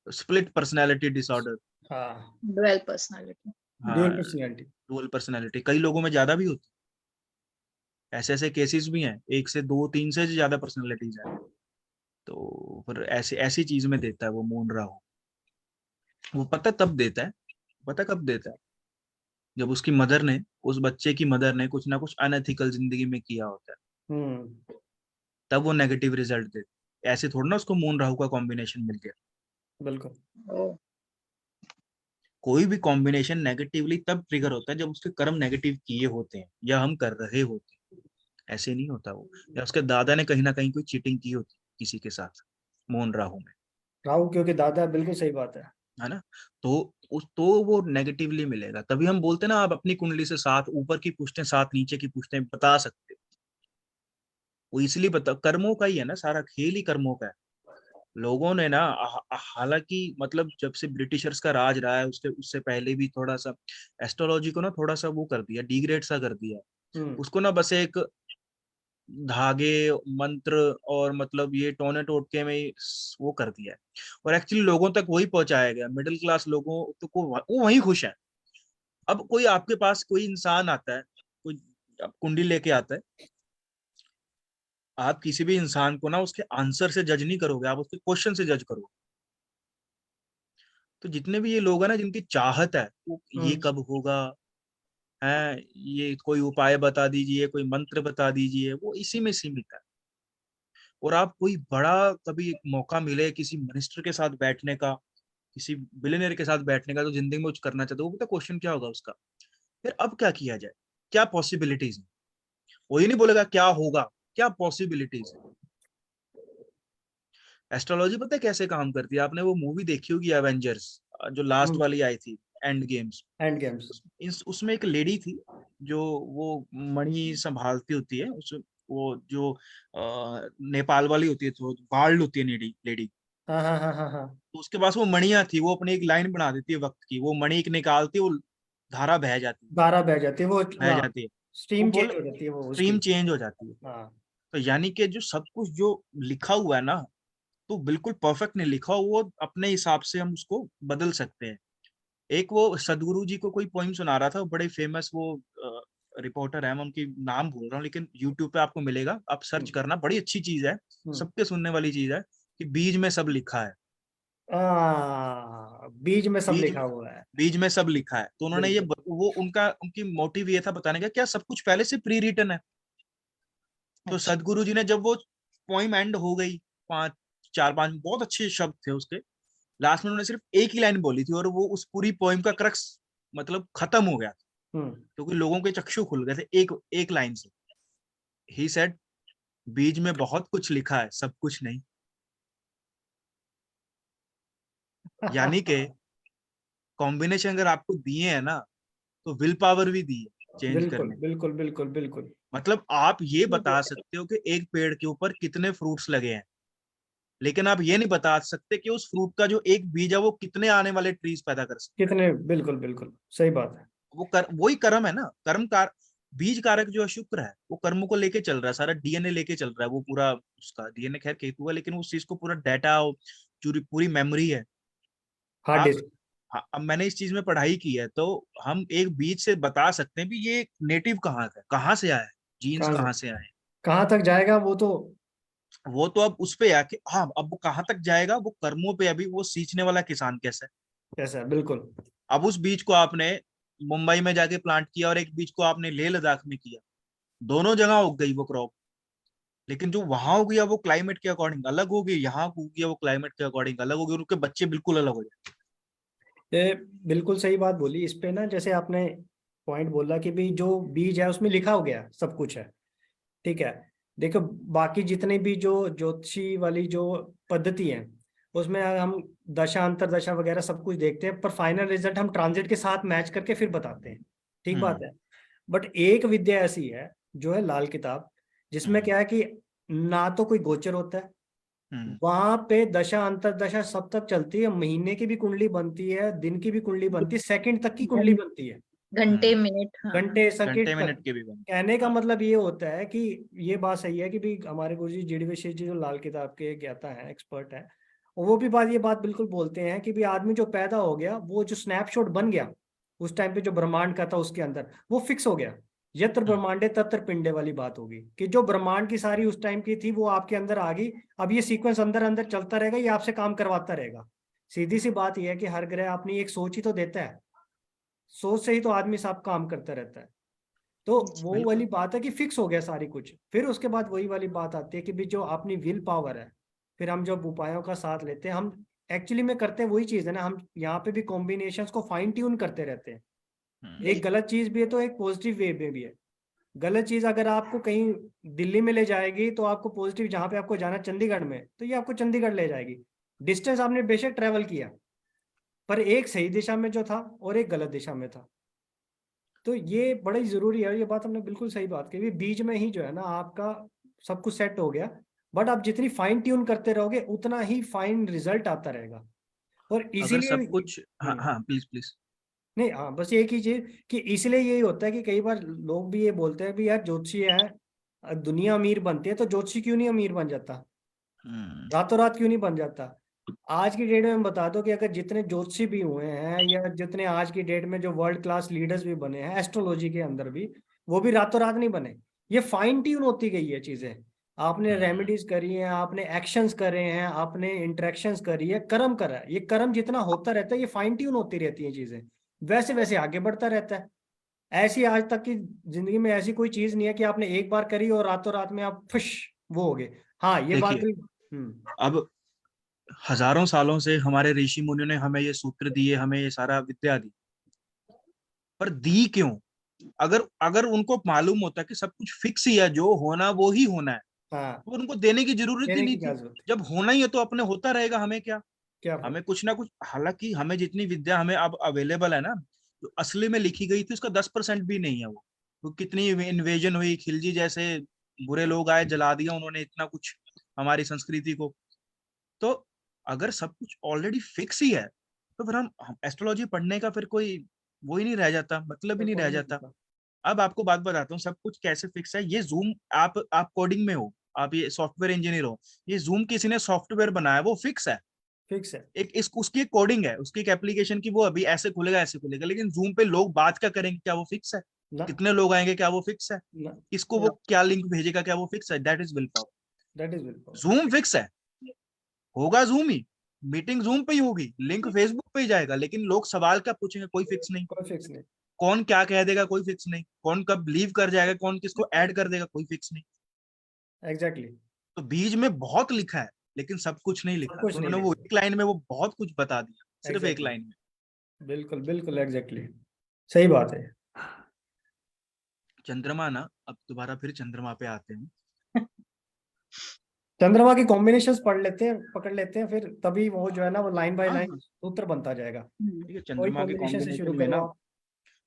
स्प्लिट पर्सनैलिटी डिसऑर्डर। हाँ। Dual personality. ड्यूअल हाँ, पर्सनैलिटी। डुअल पर्सनैलिटी कई लोगों में ज्यादा भी होती है, ऐसे ऐसे केसेस भी हैं, एक से दो, तीन से ज्यादा पर्सनैलिटीज है। तो फिर ऐसे ऐसी चीज में देता है वो मून राहु। वो पता तब देता है, पता कब देता है, जब उसकी मदर ने, उस बच्चे की मदर ने कुछ ना कुछ अनएथिकल जिंदगी में किया होता है, हम्म। तब वो नेगेटिव रिजल्ट देते। ऐसे थोड़ा ना उसको मून राहु का कॉम्बिनेशन मिल गया। बिल्कुल। कोई भी कॉम्बिनेशन नेगेटिवली तब ट्रिगर होता है जब उसके कर्म नेगेटिव किए होते हैं, या हम कर रहे होते हैं। ऐसे नहीं होता वो, या उसके दादा ने कहीं ना कहीं कोई चीटिंग की होती किसी के साथ, मून राहु में। राहु क्योंकि दादा है, बिल्कुल सही बात है। है ना। तो वो नेगेटिवली मिलेगा। तभी हम बोलते हैं ना, आप अपनी कुंडली से 7 ऊपर की पूछते, 7 नीचे की पूछते बता सकते हो। वो इसलिए बता, कर्मों का ही है ना, सारा खेल ही कर्मों का है। लोगों ने ना हालांकि मतलब जब से ब्रिटिशर्स का राज रहा है, उसके उससे पहले भी थोड़ा सा एस्ट्रोलॉजी को ना थोड़ा सा वो कर दिया, डिग्रेड सा कर दिया। हम्म। उसको ना बस एक धागे, मंत्र और मतलब ये टोने टोटके में ही वो कर दिया है। और एक्चुअली लोगों तक वही पहुंचाया गया, मिडिल क्लास लोगों तो को वो वही खुश है। अब कोई आपके पास कोई इंसान आता है, कोई अब कुंडली लेके आता है, आप किसी भी इंसान को ना उसके आंसर से जज नहीं करोगे, आप उसके क्वेश्चन से जज करोगे। तो जितने भी ये लोग हैं ना जिनकी चाहत है वो ये हम्म। कब होगा है, ये कोई उपाय बता दीजिए, कोई मंत्र बता दीजिए, वो इसी में सीमित है। और आप कोई बड़ा कभी मौका मिले किसी मिनिस्टर के साथ बैठने का, किसी बिलियनर के साथ बैठने का, तो जिंदगी में कुछ करना चाहते हो, वो पता क्वेश्चन क्या होगा उसका, फिर अब क्या किया जाए, क्या पॉसिबिलिटीज है। वो ये नहीं बोलेगा क्या होगा, क्या पॉसिबिलिटीज है। एस्ट्रोलॉजी पता है कैसे काम करती है? आपने वो मूवी देखी होगी एवेंजर्स, जो लास्ट हम्म। वाली आई थी, एंड गेम्स। And games. उसमें एक लेडी थी जो वो मणि संभालती होती है, उस वो जो नेपाल वाली होती है, तो बार्ड होती है लेडी लेडी। हाँ हाँ हाँ हाँ हाँ। तो उसके पास वो मणियां थी, वो अपनी एक लाइन बना देती है वक्त की, वो मणि एक निकालती है, वो धारा बारह बह जाती है वो, बह हाँ। जाती है। वो स्ट्रीम बोल चेंज हो जाती है वो उसकी। स्ट्रीम चेंज हो जाती है। हाँ। तो यानी कि जो सब कुछ जो लिखा हुआ है ना, तो बिल्कुल परफेक्ट नहीं लिखा, वो अपने हिसाब से हम उसको बदल सकते हैं। एक वो सदगुरु जी को कोई पोइम सुना रहा था, बड़े फेमस वो रिपोर्टर है, मैं उनकी नाम भूल रहा हूँ, लेकिन यूट्यूब पे आपको मिलेगा, आप सर्च हम्म। करना, बड़ी अच्छी चीज है, हम्म। सबके सुनने वाली चीज है, कि बीज में सब लिखा है। बीज में सब बीज लिखा हुआ है। बीज में सब लिखा है। तो उन्होंने बिल्कुल। वो उनका उनकी मोटिव ये था बताने का, क्या सब कुछ पहले से प्री रिटन है। तो अच्छा। सदगुरु जी ने जब वो पोइम एंड हो गई, 4-5 बहुत अच्छे शब्द थे उसके, लास्ट में उन्होंने सिर्फ एक ही लाइन बोली थी, और वो उस पूरी पोइम का क्रक्स मतलब खत्म हो गया, हम्म। क्योंकि लोगों के चक्षु खुल गए थे एक एक लाइन से। ही सेड, बीज में बहुत कुछ लिखा है, सब कुछ नहीं। यानी कि कॉम्बिनेशन अगर आपको दिए हैं ना, तो विल पावर भी दी है चेंज बिल्कुल करने की। बिल्कुल बिल्कुल बिल्कुल। मतलब आप ये बता सकते हो कि एक पेड़ के ऊपर कितने फ्रूट्स लगे हैं, लेकिन आप ये नहीं बता सकते कि उस फ्रूट का जो एक बीज है वो कितने आने वाले ट्रीज पैदा कर सकते कितने, बिल्कुल बिल्कुल सही बात है। हैं। वही कर्म है ना, कर्म कार बीज कारक जो है शुक्र है, वो कर्म को लेके चल रहा है, सारा डीएनए लेके चल रहा है, वो पूरा उसका डीएनए खैर केतु है, लेकिन उस चीज को पूरा डाटा, पूरी पूरी मेमोरी है। हार्ड आप डिस्क। अब मैंने इस चीज में पढ़ाई की है, तो हम एक बीज से बता सकते हैं भी ये नेटिव कहाँ का है, कहाँ से आया है, जीन्स कहाँ से कहाँ से आए हैं। कहाँ तक जाएगा वो तो। वो तो अब उस पे है कि हाँ अब वो कहाँ तक जाएगा, वो कर्मों पे, अभी वो सींचने वाला किसान कैसा है। कैसा है, बिल्कुल। अब उस बीज को आपने मुंबई में जाके प्लांट किया, और एक बीज को आपने लेह लद्दाख में किया, दोनों जगह उग गई वो क्रॉप, लेकिन जो वहां हो गया वो क्लाइमेट के अकॉर्डिंग अलग हो गई, यहाँ हो गया वो क्लाइमेट के अकॉर्डिंग अलग हो गई, और उनके बच्चे बिल्कुल अलग हो जाए। ये बिल्कुल सही बात बोली इस पे ना, जैसे आपने पॉइंट बोला कि भाई जो बीज है उसमें लिखा हो गया सब कुछ है। ठीक है। देखो, बाकी जितने भी जो ज्योतिषी वाली जो पद्धति है, उसमें हम दशा अंतर दशा वगैरह सब कुछ देखते हैं, पर फाइनल रिजल्ट हम ट्रांजिट के साथ मैच करके फिर बताते हैं। ठीक बात हम्म। है। बट एक विद्या ऐसी है जो है लाल किताब, जिसमें हम्म। क्या है कि ना तो कोई गोचर होता है, हम्म। वहां पे दशा अंतर दशा सब तक चलती है, महीने की भी कुंडली बनती है, दिन की भी कुंडली बनती है, सेकंड तक की कुंडली बनती है। घंटे हम्म। मिनट, हाँ। घंटे सेकंड घंटे तक। मिनट के भी बन। कहने का हाँ। मतलब ये होता है कि ये बात सही है कि भी हमारे गुरु जी जीडी विशेष जी जो लाल किताब के ज्ञाता हैं, एक्सपर्ट हैं, वो भी ये बात बिल्कुल बोलते हैं कि भी आदमी जो पैदा हो गया, वो जो स्नैपशॉट बन गया उस टाइम पे जो ब्रह्मांड का था उसके अंदर, वो फिक्स हो गया। यत्र हम्म। ब्रह्मांडे तत्र पिंडे वाली बात होगी कि जो ब्रह्मांड की सारी उस टाइम की थी वो आपके अंदर आ गई। अब ये सीक्वेंस अंदर अंदर चलता रहेगा, ये आपसे काम करवाता रहेगा। सीधी सी बात यह है कि हर ग्रह अपनी एक सोच ही तो देता है, सोच से ही तो आदमी सब काम करता रहता है। तो वो वाली बिल्कुल। बात है कि फिक्स हो गया सारी कुछ, फिर उसके बाद वही वाली बात आती है कि भी जो अपनी विल पावर है, फिर हम जब उपायों का साथ लेते हैं, हम एक्चुअली में करते हैं वही चीज है ना, हम यहाँ पे भी कॉम्बिनेशंस को फाइन ट्यून करते रहते हैं। हम्म। एक गलत चीज भी है तो एक पॉजिटिव वे में भी है। गलत चीज अगर आपको कहीं दिल्ली में ले जाएगी तो आपको पॉजिटिव, जहाँ पे आपको जाना चंडीगढ़ में, तो ये आपको चंडीगढ़ ले जाएगी। डिस्टेंस आपने बेशक ट्रेवल किया, पर एक सही दिशा में जो था और एक गलत दिशा में था। तो ये बड़ा ही जरूरी है, ये बात हमने बिल्कुल सही बात की, बीच में ही जो है ना आपका सब कुछ सेट हो गया। बट आप जितनी फाइन ट्यून करते रहोगे उतना ही फाइन रिजल्ट आता रहेगा। और अगर इसीलिए सब कुछ, हाँ हाँ प्लीज प्लीज। नहीं, हाँ बस एक ही चीज कि इसलिए यही होता है कि कई बार लोग भी ये बोलते हैं भी यार ज्योतिषी है, दुनिया अमीर बनती है तो ज्योतिषी क्यों नहीं अमीर बन जाता, रातों रात क्यों नहीं बन जाता। आज की डेट में मैं बता दो कि अगर जितने ज्योतिषी भी हुए हैं या जितने आज की डेट में जो वर्ल्ड क्लास लीडर्स भी बने हैं एस्ट्रोलॉजी के अंदर भी, वो भी रातों रात नहीं बने। ये फाइन ट्यून होती गई है चीजें, आपने रेमेडीज करी हैं, आपने एक्शंस करे हैं, आपने इंटरेक्शंस करी है, कर्म करा है, ये कर्म जितना होता रहता है ये फाइन ट्यून होती रहती है चीजें, वैसे वैसे आगे बढ़ता रहता है। ऐसी आज तक की जिंदगी में ऐसी कोई चीज नहीं है कि आपने एक बार करी और रातों रात में आप फुश वो हो गए। हाँ ये बात देखिए, भी। अब हजारों सालों से हमारे ऋषि मुनियों ने हमें ये सूत्र दिए, हमें ये सारा विद्या दी, पर दी क्यों? अगर अगर उनको मालूम होता कि सब कुछ फिक्स ही है, जो होना वो ही होना है, हाँ, तो उनको देने की जरूरत ही देने की नहीं क्या थी। जरूरत है, जब होना ही है तो अपने होता रहेगा, हमें क्या? क्या हमें फर्क। कुछ ना कुछ, हालांकि हमें जितनी विद्या हमें अब अवेलेबल है ना, जो असली में लिखी गई थी उसका 10% भी नहीं है वो। तो कितनी इन्वेजन हुई, खिलजी जैसे बुरे लोग आए, जला दिया उन्होंने इतना कुछ हमारी संस्कृति को। तो अगर सब कुछ ऑलरेडी फिक्स ही है, तो फिर हम एस्ट्रोलॉजी पढ़ने का फिर कोई वो ही नहीं रह जाता, मतलब ही तो नहीं रह पॉइंट नहीं जाता। बनता। अब आपको बात बताता हूँ, सब कुछ कैसे फिक्स है। ये जूम, आप कोडिंग में हो, आप ये सॉफ्टवेयर इंजीनियर हो, ये जूम किसी ने सॉफ्टवेयर बनाया, वो फिक्स है। फिक्स है एक इस उसकी एक कोडिंग है, उसकी एक एप्लीकेशन की, वो अभी ऐसे खुलेगा ऐसे खुलेगा, लेकिन जूम पे लोग बात क्या करेंगे, क्या वो फिक्स है? ना कितने लोग आएंगे, क्या वो फिक्स है? ना। किसको वो क्या लिंक भेजेगा, क्या वो फिक्स है? That is will power. That is बिल्कुल। जूम फिक्स है, होगा जूम ही, मीटिंग जूम पे ही होगी, लिंक फेसबुक पे ही जाएगा, लेकिन लोग सवाल क्या पूछेंगे, कोई फिक्स नहीं। कोई फिक्स नहीं। कौन क्या कह देगा, कोई फिक्स नहीं। कौन कब लीव कर जाएगा, कौन किसको ऐड कर देगा, कोई फिक्स नहीं। Exactly exactly. तो बीज में बहुत लिखा है, लेकिन सब कुछ नहीं सब लिखा। कुछ तो नहीं उन्होंने वो लिखा। एक लाइन में वो बहुत कुछ बता दिया, सिर्फ एक एग्जैक्टली लाइन में। exactly. बिल्कुल बिल्कुल एग्जैक्टली exactly. सही बात है। चंद्रमा ना, अब दोबारा फिर चंद्रमा पे आते हैं। चंद्रमा की कॉम्बिनेशंस पढ़ लेते हैं, पकड़ लेते हैं, फिर तभी वो जो है ना वो लाइन बाय हाँ लाइन हाँ, सूत्र बनता जाएगा। ठीक है। वही चंद्रमा के कॉम्बिनेशन से शुरू कॉम्बिनेशन में करो ना, आप।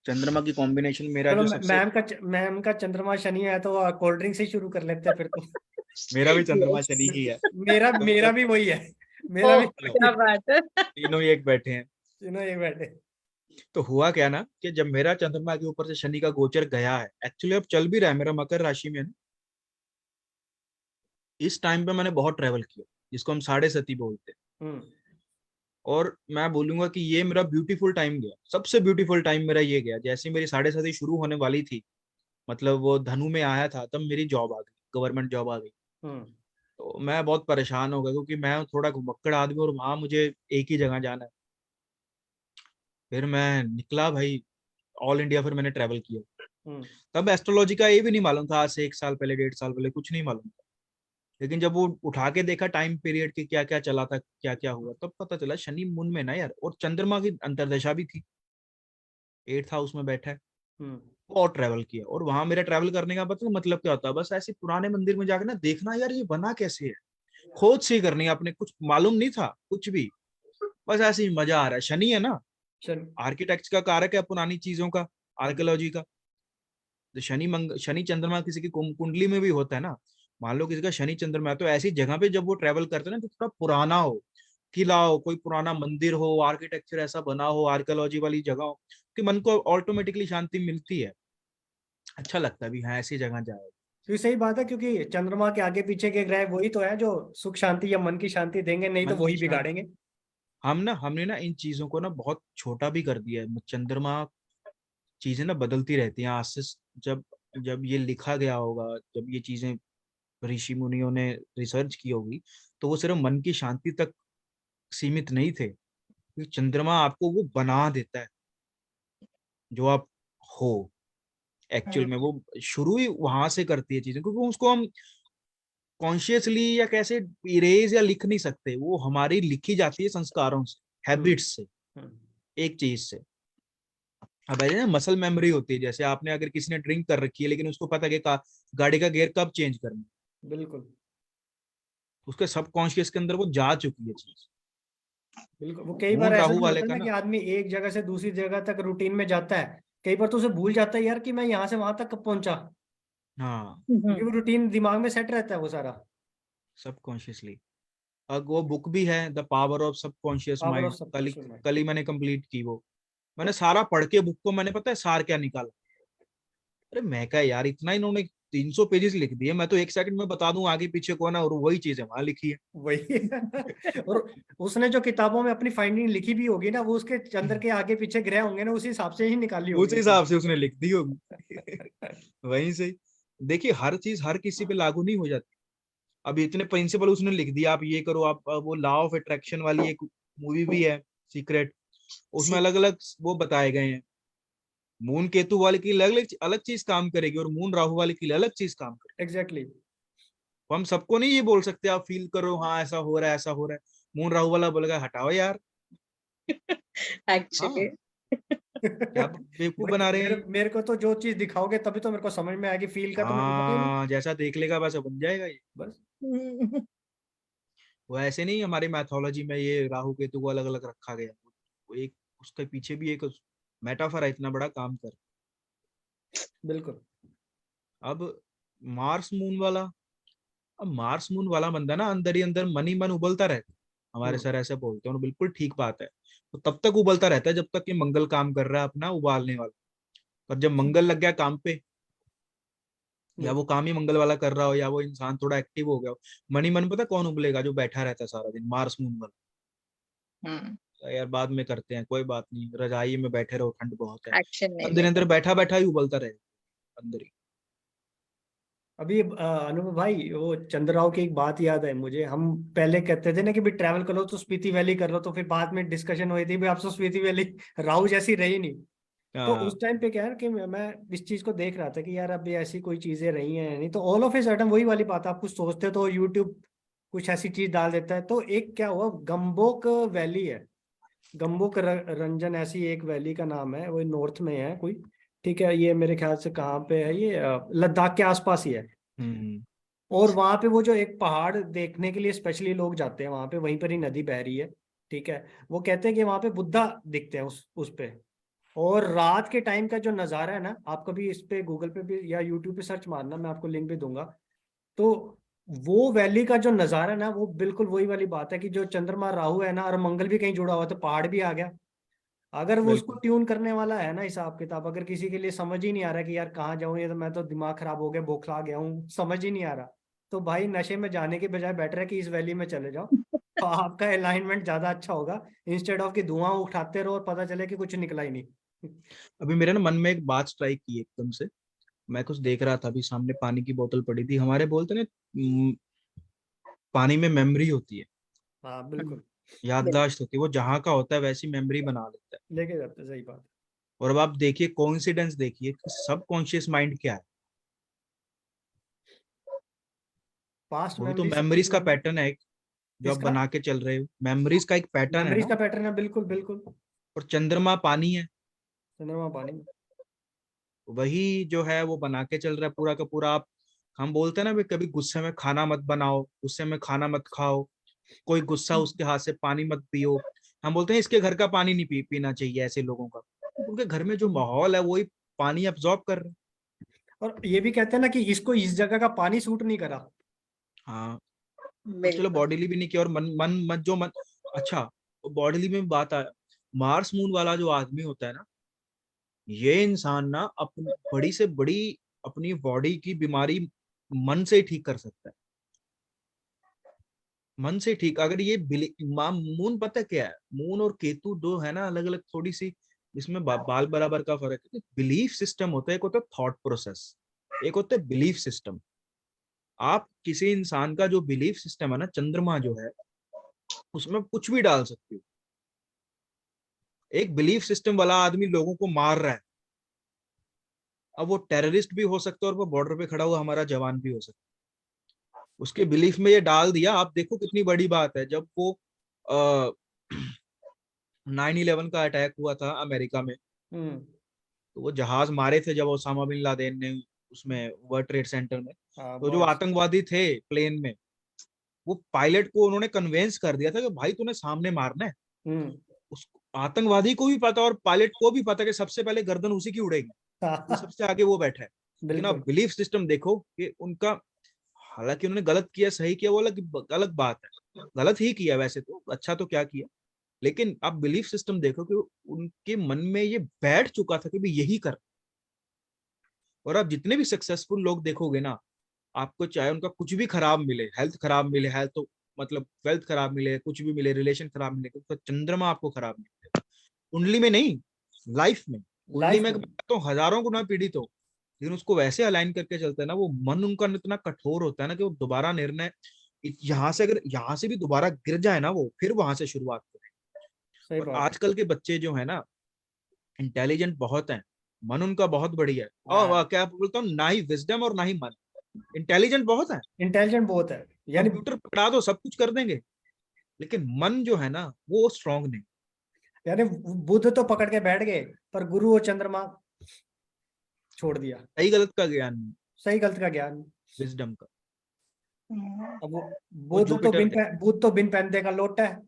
चंद्रमा की कॉम्बिनेशन मेरा चलो जो सबसे मैम का चंद्रमा शनि है तो कोल्ड ड्रिंक से ही शुरू कर लेते हैं फिर तो। मेरा भी चंद्रमा Yes. शनि ही है। मेरा तो मेरा मतलब भी वही है। मेरा ओह भी चलो, क्या बात है। तीनों ही एक बैठे हैं। तीनों एक बैठे। तो हुआ क्या ना, कि जब मेरा चंद्रमा के ऊपर से शनि का गोचर गया है, एक्चुअली अब चल भी रहा है, मेरा मकर राशि में है ना, इस टाइम पे मैंने बहुत ट्रेवल किया, जिसको हम साढ़े सती बोलते हैं। हम्म। और मैं बोलूंगा कि ये मेरा ब्यूटीफुल टाइम गया, सबसे ब्यूटीफुल टाइम मेरा ये गया। जैसे मेरी साढ़े सती शुरू होने वाली थी, मतलब वो धनु में आया था, तब मेरी जॉब आ गई, गवर्नमेंट जॉब आ गई। हम्म। तो मैं बहुत परेशान हो गया, क्योंकि मैं थोड़ा घुमक्कड़ आदमी, और वहां मुझे एक ही जगह जाना है। फिर मैं निकला भाई, ऑल इंडिया फिर मैंने ट्रेवल किया। हम्म। तब एस्ट्रोलॉजी का ये भी नहीं मालूम था, आज से 1 साल पहले, 1.5 साल पहले कुछ नहीं मालूम था। लेकिन जब वो उठा के देखा टाइम पीरियड के क्या क्या चला था, क्या क्या हुआ, तब पता चला शनि मून में ना यार, और चंद्रमा की अंतर्दशा भी थी, 8th हाउस में बैठा है। हम्म। और ट्रैवल किया, और वहां मेरा ट्रैवल करने का मतलब क्या होता है, बस ऐसे पुराने मंदिर में जाकर ना देखना, यार ये बना कैसे है, खोज सी करनी, आपने कुछ मालूम नहीं था कुछ भी, बस ऐसे ही मजा आ रहा है। शनि है ना, चल। आर्किटेक्ट का कारक है, पुरानी चीजों का, आर्कियोलॉजी का। तो शनि चंद्रमा किसी की कुंडली में भी होता है ना, मान लो किसी का शनि चंद्रमा है, तो ऐसी जगह पे जब वो ट्रेवल करते हैं ना, तो थोड़ा पुराना हो, किला हो, कोई पुराना मंदिर हो, आर्किटेक्चर ऐसा बना हो, आर्कियोलॉजी वाली जगह हो, कि मन को ऑटोमेटिकली शांति मिलती है, अच्छा लगता है भी हाँ ऐसी जगह जाए। तो ये सही बात है क्योंकि चंद्रमा के आगे पीछे के ग्रह वही तो है जो सुख शांति या मन की शांति देंगे, नहीं तो मन की वही शांति, बिगाड़ेंगे। हमने ना इन चीजों को ना बहुत छोटा भी कर दिया है। चंद्रमा, चीजें ना बदलती रहती हैं आज से। जब जब ये लिखा गया होगा, जब ये चीजें ऋषि मुनियों ने रिसर्च की होगी, तो वो सिर्फ मन की शांति तक सीमित नहीं थे, क्योंकि चंद्रमा आपको वो बना देता है जो आप हो। एक्चुअल में वो शुरू ही वहां से करती है चीजें, क्योंकि उसको हम कॉन्शियसली या कैसे इरेज या लिख नहीं सकते, वो हमारी लिखी जाती है संस्कारों से, हम्म। हैबिट्स से, हम्म। एक चीज से। अब ऐसे ना मसल मेमोरी होती है, जैसे आपने अगर किसी ने ड्रिंक कर रखी है, लेकिन उसको पता है कि गाड़ी का गियर कब चेंज करना है, बिल्कुल। उसके सबकॉन्शियस के अंदर वो जा चुकी है चीज। बिल्कुल। वो कई बार मून ऐसा राहु भी वाले होता है का ना कि ना, आदमी एक जगह से दूसरी जगह तक रूटीन में जाता है, कई बार तो उसे भूल जाता है यार कि मैं यहाँ से वहां तक कब पहुंचा, हाँ, क्योंकि वो रूटीन दिमाग में सेट रहता है वो सारा। सबकॉन्शियसली। अब वो बुक भी है, the power of subconscious power of mind, subconscious mind. कल ही मैंने कंप्लीट की वो। मैंने सारा पढ़ के बुक को, मैंने पता है सार क्या निकाला। अरे मैं कहा यार, इतना इन्होंने 300 पेजेस लिख दिए, मैं तो 1 सेकंड में बता दूं आगे पीछे कौन है, और वही चीज है वहां लिखी है। वही और उसने जो किताबों में अपनी फाइंडिंग लिखी भी होगी ना, वो उसके चंद्र के आगे पीछे ग्रह होंगे ना, उसी हिसाब से ही निकाली उस होगी उसने। हिसाब से उसने लिख दी होगी। वहीं से। देखिए, हर चीज हर किसी पे लागू नहीं हो जाती। अब इतने प्रिंसिपल उसने लिख दिया, आप ये करो, आप वो लॉ ऑफ अट्रैक्शन वाली एक मूवी भी है, सीक्रेट, उसमें अलग अलग वो बताए गए हैं। मून केतु वाले की अलग अलग अलग चीज काम करेगी, और मून राहु वाले की अलग चीज काम करेगी। Exactly exactly. तो हम सबको नहीं ये बोल सकते आप फील करो, हाँ ऐसा हो रहा है ऐसा हो रहा है। मून राहु वाला बोलेगा हटाओ यार। एक्चुअली। हाँ, क्या बेवकूफ बना रहे हैं मेरे ये। मेरे को तो जो चीज दिखाओगे तभी तो मेरे को समझ में आएगी, फील का तो मेरे को पता ही नहीं। हाँ, जैसा देख लेगा वैसा बन जाएगा ये। बस। वो ऐसे नहीं, हमारी मैथोलॉजी में ये राहु केतु को अलग अलग रखा गया। वो एक, उसके पीछे भी एक मेटाफर है, इतना बड़ा काम कर। बिल्कुल। अब मार्स मून वाला, अब मार्स मून वाला बंदा ना अंदर ही अंदर मन ही मन उबलता रहता है। हमारे हम्म। सर ऐसे बोलते हैं, और बिल्कुल ठीक बात है। तो तब तक उबलता रहता है जब तक कि मंगल काम कर रहा है अपना उबालने वाला। पर जब मंगल लग गया काम पे, या हम्म। वो काम ही मंगल वाला कर रहा हो, या वो इंसान थोड़ा एक्टिव हो गया हो, मन ही मन, पता कौन उबलेगा? जो बैठा रहता है सारा दिन, मार्स मून वाला। यार बाद में करते हैं, कोई बात नहीं, रजाई में बैठे रहो, ठंड बहुत है। एक्शन नहीं अंदर लेगा। अंदर बैठा बैठा ही उबलता रहेगा अंदर ही। अभी अनुभव भाई, वो चंद्रराव की एक बात याद है मुझे। हम पहले कहते थे ना कि भी ट्रैवल करो तो स्पीति वैली कर लो, तो फिर बाद में डिस्कशन हुई थी भी आप तो स्पीति वैली राहु जैसी रही नहीं। तो हाँ, उस टाइम पे क्या है कि मैं इस चीज को देख रहा था कि यार अभी ऐसी कोई चीजें रही हैं नहीं, तो ऑल ऑफ ए सडन वही वाली बात, आप कुछ सोचते हो तो यूट्यूब कुछ ऐसी चीज डाल देता है। तो एक क्या हुआ, गम्बोक वैली है, गम्बोक रंजन ऐसी एक वैली का नाम है, वो नॉर्थ में है कोई। ठीक है, ये मेरे ख्याल से कहाँ पे है, ये लद्दाख के आसपास ही है। हम्म, और वहां पे वो जो एक पहाड़ देखने के लिए स्पेशली लोग जाते हैं वहां पे, वहीं पर ही नदी बह रही है। ठीक है, वो कहते हैं कि वहां पे बुद्धा दिखते हैं उस पे। और रात के टाइम का जो नज़ारा है ना, आप कभी इस पे गूगल पे भी या यूट्यूब पे सर्च मारना, मैं आपको लिंक भी दूंगा। तो वो वैली का जो नज़ारा है ना, वो बिल्कुल वही वाली बात है कि जो चंद्रमा राहु है ना, और मंगल भी कहीं जुड़ा हुआ है, तो पहाड़ भी आ गया। अगर वो उसको बिल्कुल। ट्यून करने वाला है ना हिसाब किताब, अगर किसी के लिए समझ ही नहीं आ रहा कि यार कहाँ जाऊं, ये तो मैं तो दिमाग खराब हो गया, बौखला गया हूँ, समझ ही नहीं आ रहा, तो भाई नशे में जाने के बजाय बेटर है कि इस वैली में चले जाओ। तो आपका अलाइनमेंट ज्यादा अच्छा होगा, इंस्टेड ऑफ कि धुआं उठाते रहो और पता चले कि कुछ निकला ही नहीं। अभी मेरे ना मन में एक बात स्ट्राइक की एकदम से। मैं कुछ देख रहा था, अभी सामने पानी की बोतल पड़ी थी, हमारे बोलते ना, पानी में मेमोरी होती है, हाँ बिल्कुल। बिल्कुल। याददाश्त होती है, वो जहाँ का होता है वैसी मेमोरी बना लेता है। लेके जाते हैं, सही बात। और अब आप देखिए कोइंसिडेंस, देखिए कि सब कॉन्शियस माइंड क्या है। पास्ट वो भी तो मेमोरी से मेमोरीज कुछ का नहीं। पैटर्न है एक, जो आप किसका? बना के चल रहे हो, मेमोरीज का एक पैटर्न है मेमोरीज ना। का पैटर्न है, बिल्कुल बिल्कुल। और चंद्रमा पानी है, सिनेमा पानी। वही जो है वो बना के चल रहा है पूरा का पूरा। आप, हम बोलते हैं ना भी, कभी गुस्से में खाना मत बनाओ, गुस्से में खाना मत खाओ, कोई गुस्सा उसके हाथ से पानी मत पियो। हम बोलते हैं इसके घर का पानी नहीं पीना चाहिए ऐसे लोगों का। उनके घर में जो माहौल है वही पानी अब्जॉर्ब कर रहे हैं। और ये भी कहते हैं ना कि इसको इस जगह का पानी सूट नहीं करा। हाँ, और चलो बिल्कुल। बॉडीली भी नहीं किया, और मन मन मन जो मन, अच्छा, बॉडीली में बात आया, मार्स मून वाला जो आदमी होता है ना, ये इंसान ना अपनी बड़ी से बड़ी अपनी बॉडी की बीमारी मन से ही ठीक कर सकता है। मन से ठीक, अगर ये मून, पता क्या है, मून और केतु दो है ना अलग अलग थोड़ी सी, इसमें बाल बराबर का फर्क है। बिलीफ सिस्टम होता है, एक होता है थॉट प्रोसेस, एक होता है बिलीफ सिस्टम। आप किसी इंसान का जो बिलीफ सिस्टम है ना, चंद्रमा जो है, उसमें कुछ भी डाल सकते हो। एक बिलीफ सिस्टम वाला आदमी लोगों को मार रहा है, अब वो टेररिस्ट भी हो सकता है, और वो बॉर्डर पे खड़ा हुआ हमारा जवान भी हो सकता है। उसके बिलीफ में ये डाल दिया, आप देखो कितनी बड़ी बात है। जब वो 9/11 का अटैक हुआ था अमेरिका में, हम्म। तो वो जहाज मारे थे जब ओसामा बिन लादेन ने, उसमें वर्ल्ड ट्रेड सेंटर में। हाँ तो जो बॉम्ब्स। आतंकवादी थे प्लेन में, वो पायलट को उन्होंने कन्वेंस कर दिया था कि भाई तूने सामने मारना है, उस आतंकवादी को भी पता और पायलट को भी पता कि सबसे पहले गर्दन उसी की उड़ेगी, वो सबसे आगे वो बैठा है। लेकिन आप बिल्कुल बिलीफ सिस्टम देखो कि उनका, हालांकि उन्होंने गलत किया सही किया वो अलग बात है, गलत ही किया वैसे तो, अच्छा तो क्या किया, लेकिन आप बिलीफ सिस्टम देखो कि उनके मन में ये बैठ चुका था कि भाई यही कर। और आप जितने भी सक्सेसफुल लोग देखोगे ना, आपको चाहे उनका कुछ भी खराब मिले, हेल्थ खराब मिले, हेल्थ तो मतलब वेल्थ खराब मिले, कुछ भी मिले, रिलेशन खराब मिले, तो चंद्रमा आपको खराब मिले, कुंडली में नहीं, लाइफ में। कुंडली लाइफ में में। तो हजारों गुना पीड़ित हो, लेकिन उसको वैसे अलाइन करके चलता है ना, वो मन उनका इतना कठोर होता है ना कि वो दोबारा निर्णय, यहाँ से अगर यहाँ से भी दोबारा गिर जाए ना, वो फिर वहां से शुरुआत करें। सही और बात है। आजकल के बच्चे जो है ना, इंटेलिजेंट बहुत हैं, मन उनका बहुत बढ़िया है, और हाँ, क्या बोलता हूँ, ना ही विजडम और ना ही मन, इंटेलिजेंट बहुत है, इंटेलिजेंट बहुत है यानी। कंप्यूटर पकड़ा दो सब कुछ कर देंगे, लेकिन मन जो है ना वो स्ट्रांग नहीं। यानी बुध तो पकड़ के बैठ गए, पर गुरु और चंद्रमा छोड़ दिया। सही गलत का ज्ञान नहीं, सही गलत का ज्ञान। विजडम का। अब वो जुपिटर बुध तो बिन पैंते का लोटा है।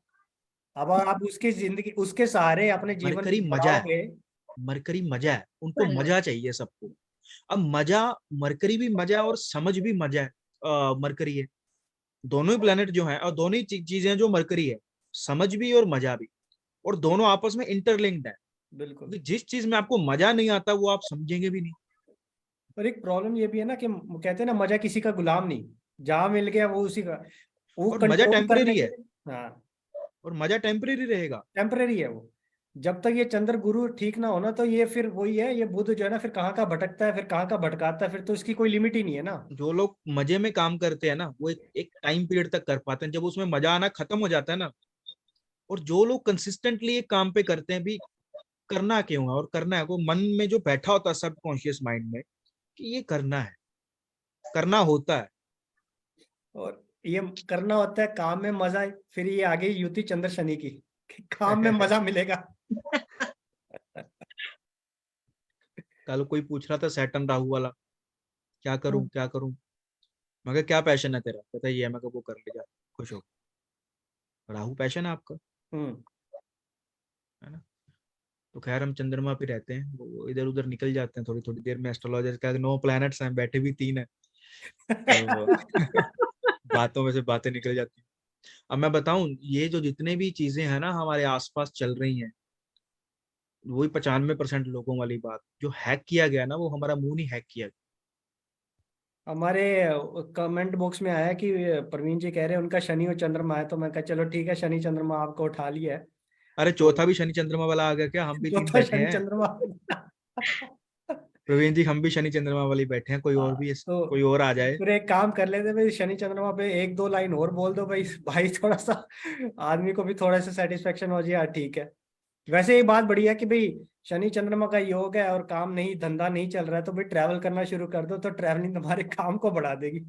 अब आप उसकी जिंदगी, उसके सहारे अपने जीवन मरकरी को मजा है, बढ़ाओगे। मरकरी मजा है, उनको बनना। मजा चाहिए सबको। अब मजा, मरकरी भी मजा है और समझ भी मजा है, मरकरी है, दोनों ही प्लेनेट जो है और दोनों ही चीजें जो मरकरी है, समझ भी और मजा भी, और दोनों आपस में इंटरलिंक्ड है, बिल्कुल। क्योंकि जिस चीज में आपको मजा नहीं आता वो आप समझेंगे भी नहीं। पर एक प्रॉब्लम ये भी है ना कि कहते हैं ना, मजा किसी का गुलाम नहीं, जहां मिल गया वो उसी का, वो और मजा कंट्रोल करने टेम्परेरी के है, लिए। हाँ, और मजा टेम्परेरी रहेगा। टेम्परेरी है वो। जब तक ये चंद्र गुरु ठीक ना होना, तो ये फिर वही है, ये बुध जो है ना, फिर कहाँ का भटकता है, फिर कहाँ का भटकाता है, फिर तो इसकी कोई लिमिट ही नहीं है ना। जो लोग मजे में काम करते हैं ना, वो एक टाइम पीरियड तक कर पाते हैं, जब उसमें मजा आना खत्म हो जाता है ना, और जो लोग कंसिस्टेंटली एक काम पे करते हैं भी, करना क्यों है और करना है, वो मन में जो बैठा होता है सबकॉन्शियस माइंड में कि ये करना है, करना होता है। और ये करना होता है, काम में मजा है, फिर ये आगे युति चंद्र शनि की, कि काम में मजा मिलेगा। कल कोई पूछ रहा था सैटर्न राहु वाला, क्या करूं क्या करूं, मैं कहा क्या पैशन है तेरा, कहता है ये है, मैं कहा वो कर ले जा, खुश हो। राहु पैशन है आपका, हम्म। है ना। तो खैर हम चंद्रमा पे रहते हैं, वो इधर उधर निकल जाते हैं थोड़ी थोड़ी देर में, एस्ट्रोलॉजर का 9 प्लैनेट्स हैं, बैठे भी 3 है, तो बातों में से बातें निकल जाती हैं। अब मैं बताऊं, ये जो जितने भी चीजें हैं ना हमारे आसपास चल रही हैं, वही 95% लोगों वाली बात, जो हैक किया गया ना वो हमारा मून ही हैक किया गया। हमारे कमेंट बॉक्स में आया कि प्रवीण जी कह रहे हैं उनका शनि और चंद्रमा है, तो मैं कहा चलो ठीक है, शनि चंद्रमा आपको उठा लिया है। अरे तो चौथा भी शनि चंद्रमा वाला आ गया क्या, हम भी 3 चौथा बैठे शनि हैं। चंद्रमा। प्रवीण जी हम भी शनि चंद्रमा वाली बैठे हैं, कोई और हाँ, भी तो कोई और आ जाए। फिर एक काम कर लेते भाई, शनि चंद्रमा पे एक दो लाइन और बोल दो भाई, भाई थोड़ा सा आदमी को भी थोड़ा सा सेटिस्फेक्शन हो जाए, यार ठीक है। वैसे ये बात बढ़िया कि भाई शनि चंद्रमा का योग है और काम नहीं, धंधा नहीं चल रहा है, तो भाई ट्रैवल करना शुरू कर दो, तो ट्रैवलिंग तुम्हारे काम को बढ़ा देगी।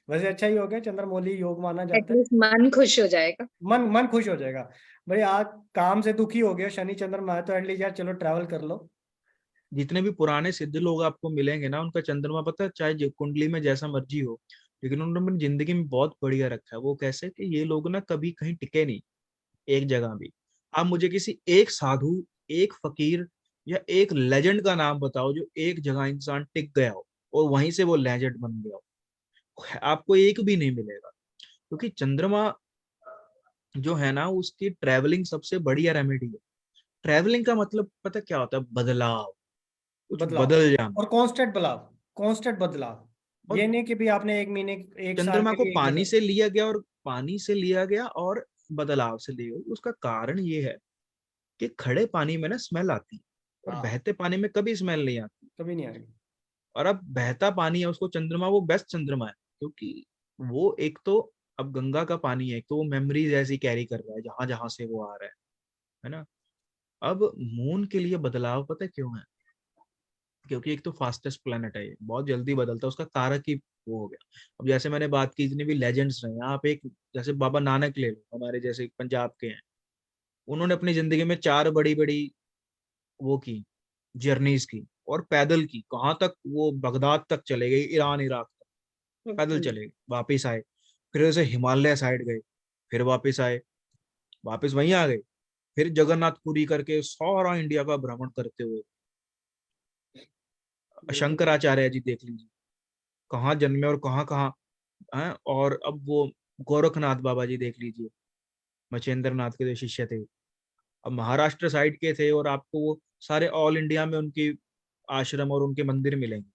वैसे अच्छा ही योग है, चंद्रमौली योग माना जाता है। एटलीस्ट मन खुश हो जाएगा। मन मन खुश हो जाएगा। भाई आज काम से दुखी हो गया, शनि चंद्रमा है, तो एटलीस्ट यार चलो ट्रैवल कर लो। जितने भी पुराने सिद्ध लोग आपको मिलेंगे ना, उनका चंद्रमा पता है, चाहे कुंडली में जैसा मर्जी हो, लेकिन उन्होंने अपनी जिंदगी में बहुत बढ़िया रखा है। वो कैसे कि ये लोग ना कभी कहीं टिके नहीं एक जगह भी। आप मुझे किसी एक साधु, एक फकीर या एक लेजेंड का नाम बताओ जो एक जगह इंसान टिक गया हो और वहीं से वो लेजेंड बन गया हो, आपको एक भी नहीं मिलेगा। क्योंकि चंद्रमा जो है ना, उसकी ट्रैवलिंग सबसे बढ़िया रेमेडी है। ट्रैवलिंग का मतलब पता क्या होता है, बदलाव, कुछ बदलाव, बदल जाना। और कांस्टेंट बदलाव, कांस्टेंट बदलाव। और ये नहीं कि भी आपने एक महीने, एक साल चंद्रमा के को लिए एक पानी जगह। से लिया गया, और पानी से लिया गया और बदलाव से लिया गया, उसका कारण ये है कि खड़े पानी में ना स्मेल आती है, और हाँ, बहते पानी में कभी स्मेल नहीं आती। कभी नहीं आएगी। और अब बहता पानी है, उसको चंद्रमा वो बेस्ट चंद्रमा है, क्योंकि वो एक तो, अब गंगा का पानी है, एक तो वो मेमोरीज ऐसी कैरी कर रहा है जहां जहां से वो आ रहा है ना। अब मून के लिए बदलाव पता है क्यों है, क्योंकि एक तो फास्टेस्ट प्लेनेट है, ये बहुत जल्दी बदलता है, उसका कारक ही वो हो गया। अब जैसे मैंने बात की, जितने भी लेजेंड्स रहे हैं, आप एक जैसे बाबा नानक ले लो, हमारे जैसे पंजाब के हैं, उन्होंने अपनी जिंदगी में 4 बड़ी बड़ी वो की, जर्नीज की, और पैदल की, कहाँ तक, वो बगदाद तक चले गए, ईरान इराक तक पैदल चले गए, वापिस आए, फिर ऐसे हिमालय साइड गए, फिर वापिस आए, वापस वहीं आ गए, फिर जगन्नाथपुरी करके सारा इंडिया का भ्रमण करते हुए। बिल्कुल। शंकराचार्य जी देख लीजिए, कहाँ जन्मे और कहाँ कहाँ हैं। और अब वो गोरखनाथ बाबा जी देख लीजिए, मचेंद्र नाथ के जो शिष्य थे, अब महाराष्ट्र साइड के थे, और आपको वो सारे ऑल इंडिया में उनकी आश्रम और उनके मंदिर मिलेंगे।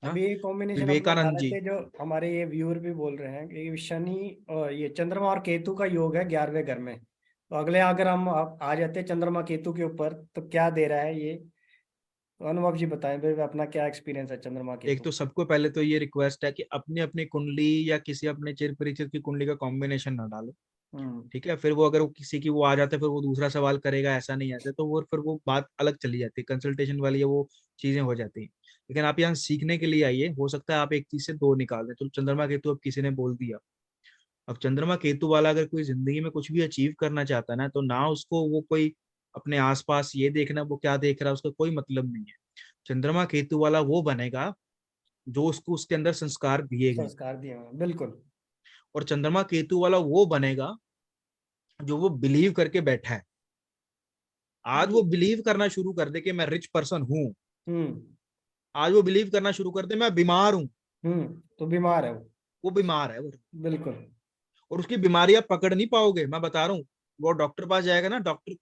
हाँ, अभी ये कॉम्बिनेशन अपने विवेकानंद डाले जी। थे जो हमारे ये व्यूअर भी बोल रहे हैं कि शनि और ये चंद्रमा और केतु का योग है 11वें घर में। तो अगले अगर हम आ जाते हैं चंद्रमा केतु के ऊपर तो क्या दे रहा है ये, तो अनुभव जी बताएं भाई अपना क्या एक्सपीरियंस है चंद्रमा एक केतु। तो सबको पहले तो ये रिक्वेस्ट है कि अपनी अपनी कुंडली या किसी अपने चिर परिचित की कुंडली का कॉम्बिनेशन ना डालो। हम्म। ठीक है, फिर वो अगर वो किसी की वो आ जाता है, फिर वो दूसरा सवाल करेगा ऐसा नहीं ऐसा, तो वो फिर वो बात अलग चली जाती है, कंसल्टेशन वाली है वो चीजें हो जाती हैं। लेकिन आप यहाँ सीखने के लिए आइए, हो सकता है आप एक चीज से दो निकाल दें। तो चंद्रमा केतु अब किसी ने बोल दिया, अब चंद्रमा केतु वाला अगर कोई जिंदगी में कुछ भी अचीव करना चाहता है ना, तो ना उसको वो कोई अपने आसपास ये देखना वो क्या देख रहा है, उसका कोई मतलब नहीं है। चंद्रमा केतु वाला वो बनेगा जो उसको उसके अंदर संस्कार दिए गए, संस्कार दिए हुए हैं, बिल्कुल। और चंद्रमा केतु वाला वो बनेगा जो वो बिलीव करके बैठा है। आज वो बिलीव करना शुरू कर दे कि मैं रिच पर्सन हूं, हम्म। आज वो बिलीव करना शुरू कर दे मैं बीमार हूं, तो बीमार है वो बीमार है वो। बिल्कुल। और उसकी बीमारी आप पकड़ नहीं पाओगे, मैं बता रहा हूँ। वो डॉक्टर पास जाएगा ना, डॉक्टर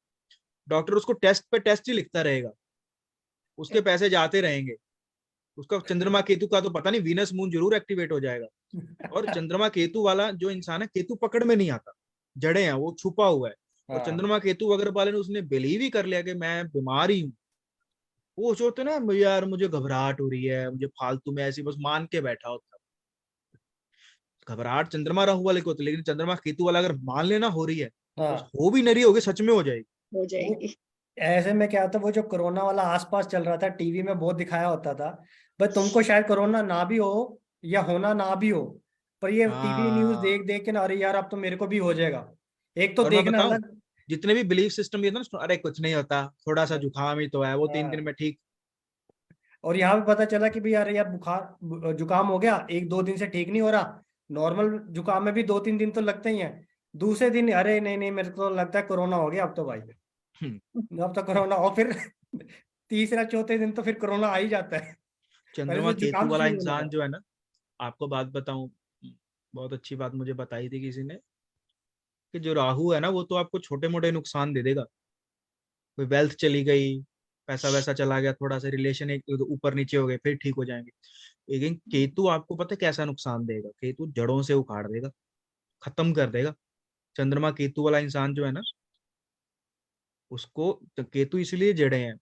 डॉक्टर उसको टेस्ट पे टेस्ट ही लिखता रहेगा, उसके पैसे जाते रहेंगे। उसका चंद्रमा केतु का तो पता नहीं, वीनस मून जरूर एक्टिवेट हो जाएगा। और चंद्रमा केतु वाला जो इंसान है, केतु पकड़ में नहीं आता, जड़े हैं, वो छुपा हुआ है। और हाँ। चंद्रमा केतु अगर वाले ने उसने बिलीव ही कर लिया कि मैं बीमार ही हूँ, वो सोचते ना मुझे यार मुझे घबराहट हो रही है, मुझे फालतू में ऐसी बस मान के बैठा होता। घबराहट चंद्रमा राहु वाले को होती है, लेकिन चंद्रमा केतु वाला अगर मान लेना हो रही है, बस हाँ। हो भी नहीं रही होगी, सच में हो जाएगी। हो वो जाएगी। ऐसे में क्या होता है, वो जो कोरोना वाला आसपास चल रहा था टीवी में बहुत दिखाया होता था, भाई तुमको शायद कोरोना ना भी हो या होना ना भी हो, पर ये टीवी न्यूज हाँ, देख देख के ना, अरे यार अब तो मेरे को भी हो जाएगा। एक तो और मैं देखना बताऊं, अलग। जितने भी बिलीफ सिस्टम ये था ना, अरे कुछ नहीं होता, थोड़ा सा जुकाम ही तो है, वो 3 दिन हाँ। में ठीक। और यहाँ पे पता चला कि भाई यार यार बुखार जुकाम हो गया, 1-2 दिन से ठीक नहीं हो रहा। नॉर्मल जुकाम में भी 2-3 दिन तो लगते ही हैं। दूसरे दिन अरे नहीं नहीं मेरे को लगता है कोरोना हो गया अब तो भाई, हम्म, अब तो कोरोना, और फिर तीसरा चौथे दिन तो फिर कोरोना आ ही जाता है। पहले चंद्रमा तो केतु जुकाम वाला शुरू होना इंसान था। जो है ना, आपको बात बताऊं, बहुत अच्छी बात मुझे बताई थी किसी ने, कि जो राहु है ना, वो तो आपको छोटे मोटे नुकसान दे देगा। कोई वेल्थ चली गई, पैसा वैसा चला गया, थोड़ा सा रिलेशन एक ऊपर नीचे हो गए, फिर ठीक हो जाएंगे। लेकिन केतु आपको पता है कैसा नुकसान देगा? केतु जड़ों से उखाड़ देगा, खत्म कर देगा। चंद्रमा केतु वाला इंसान जो है ना, उसको तो केतु इसलिए जड़े हैं,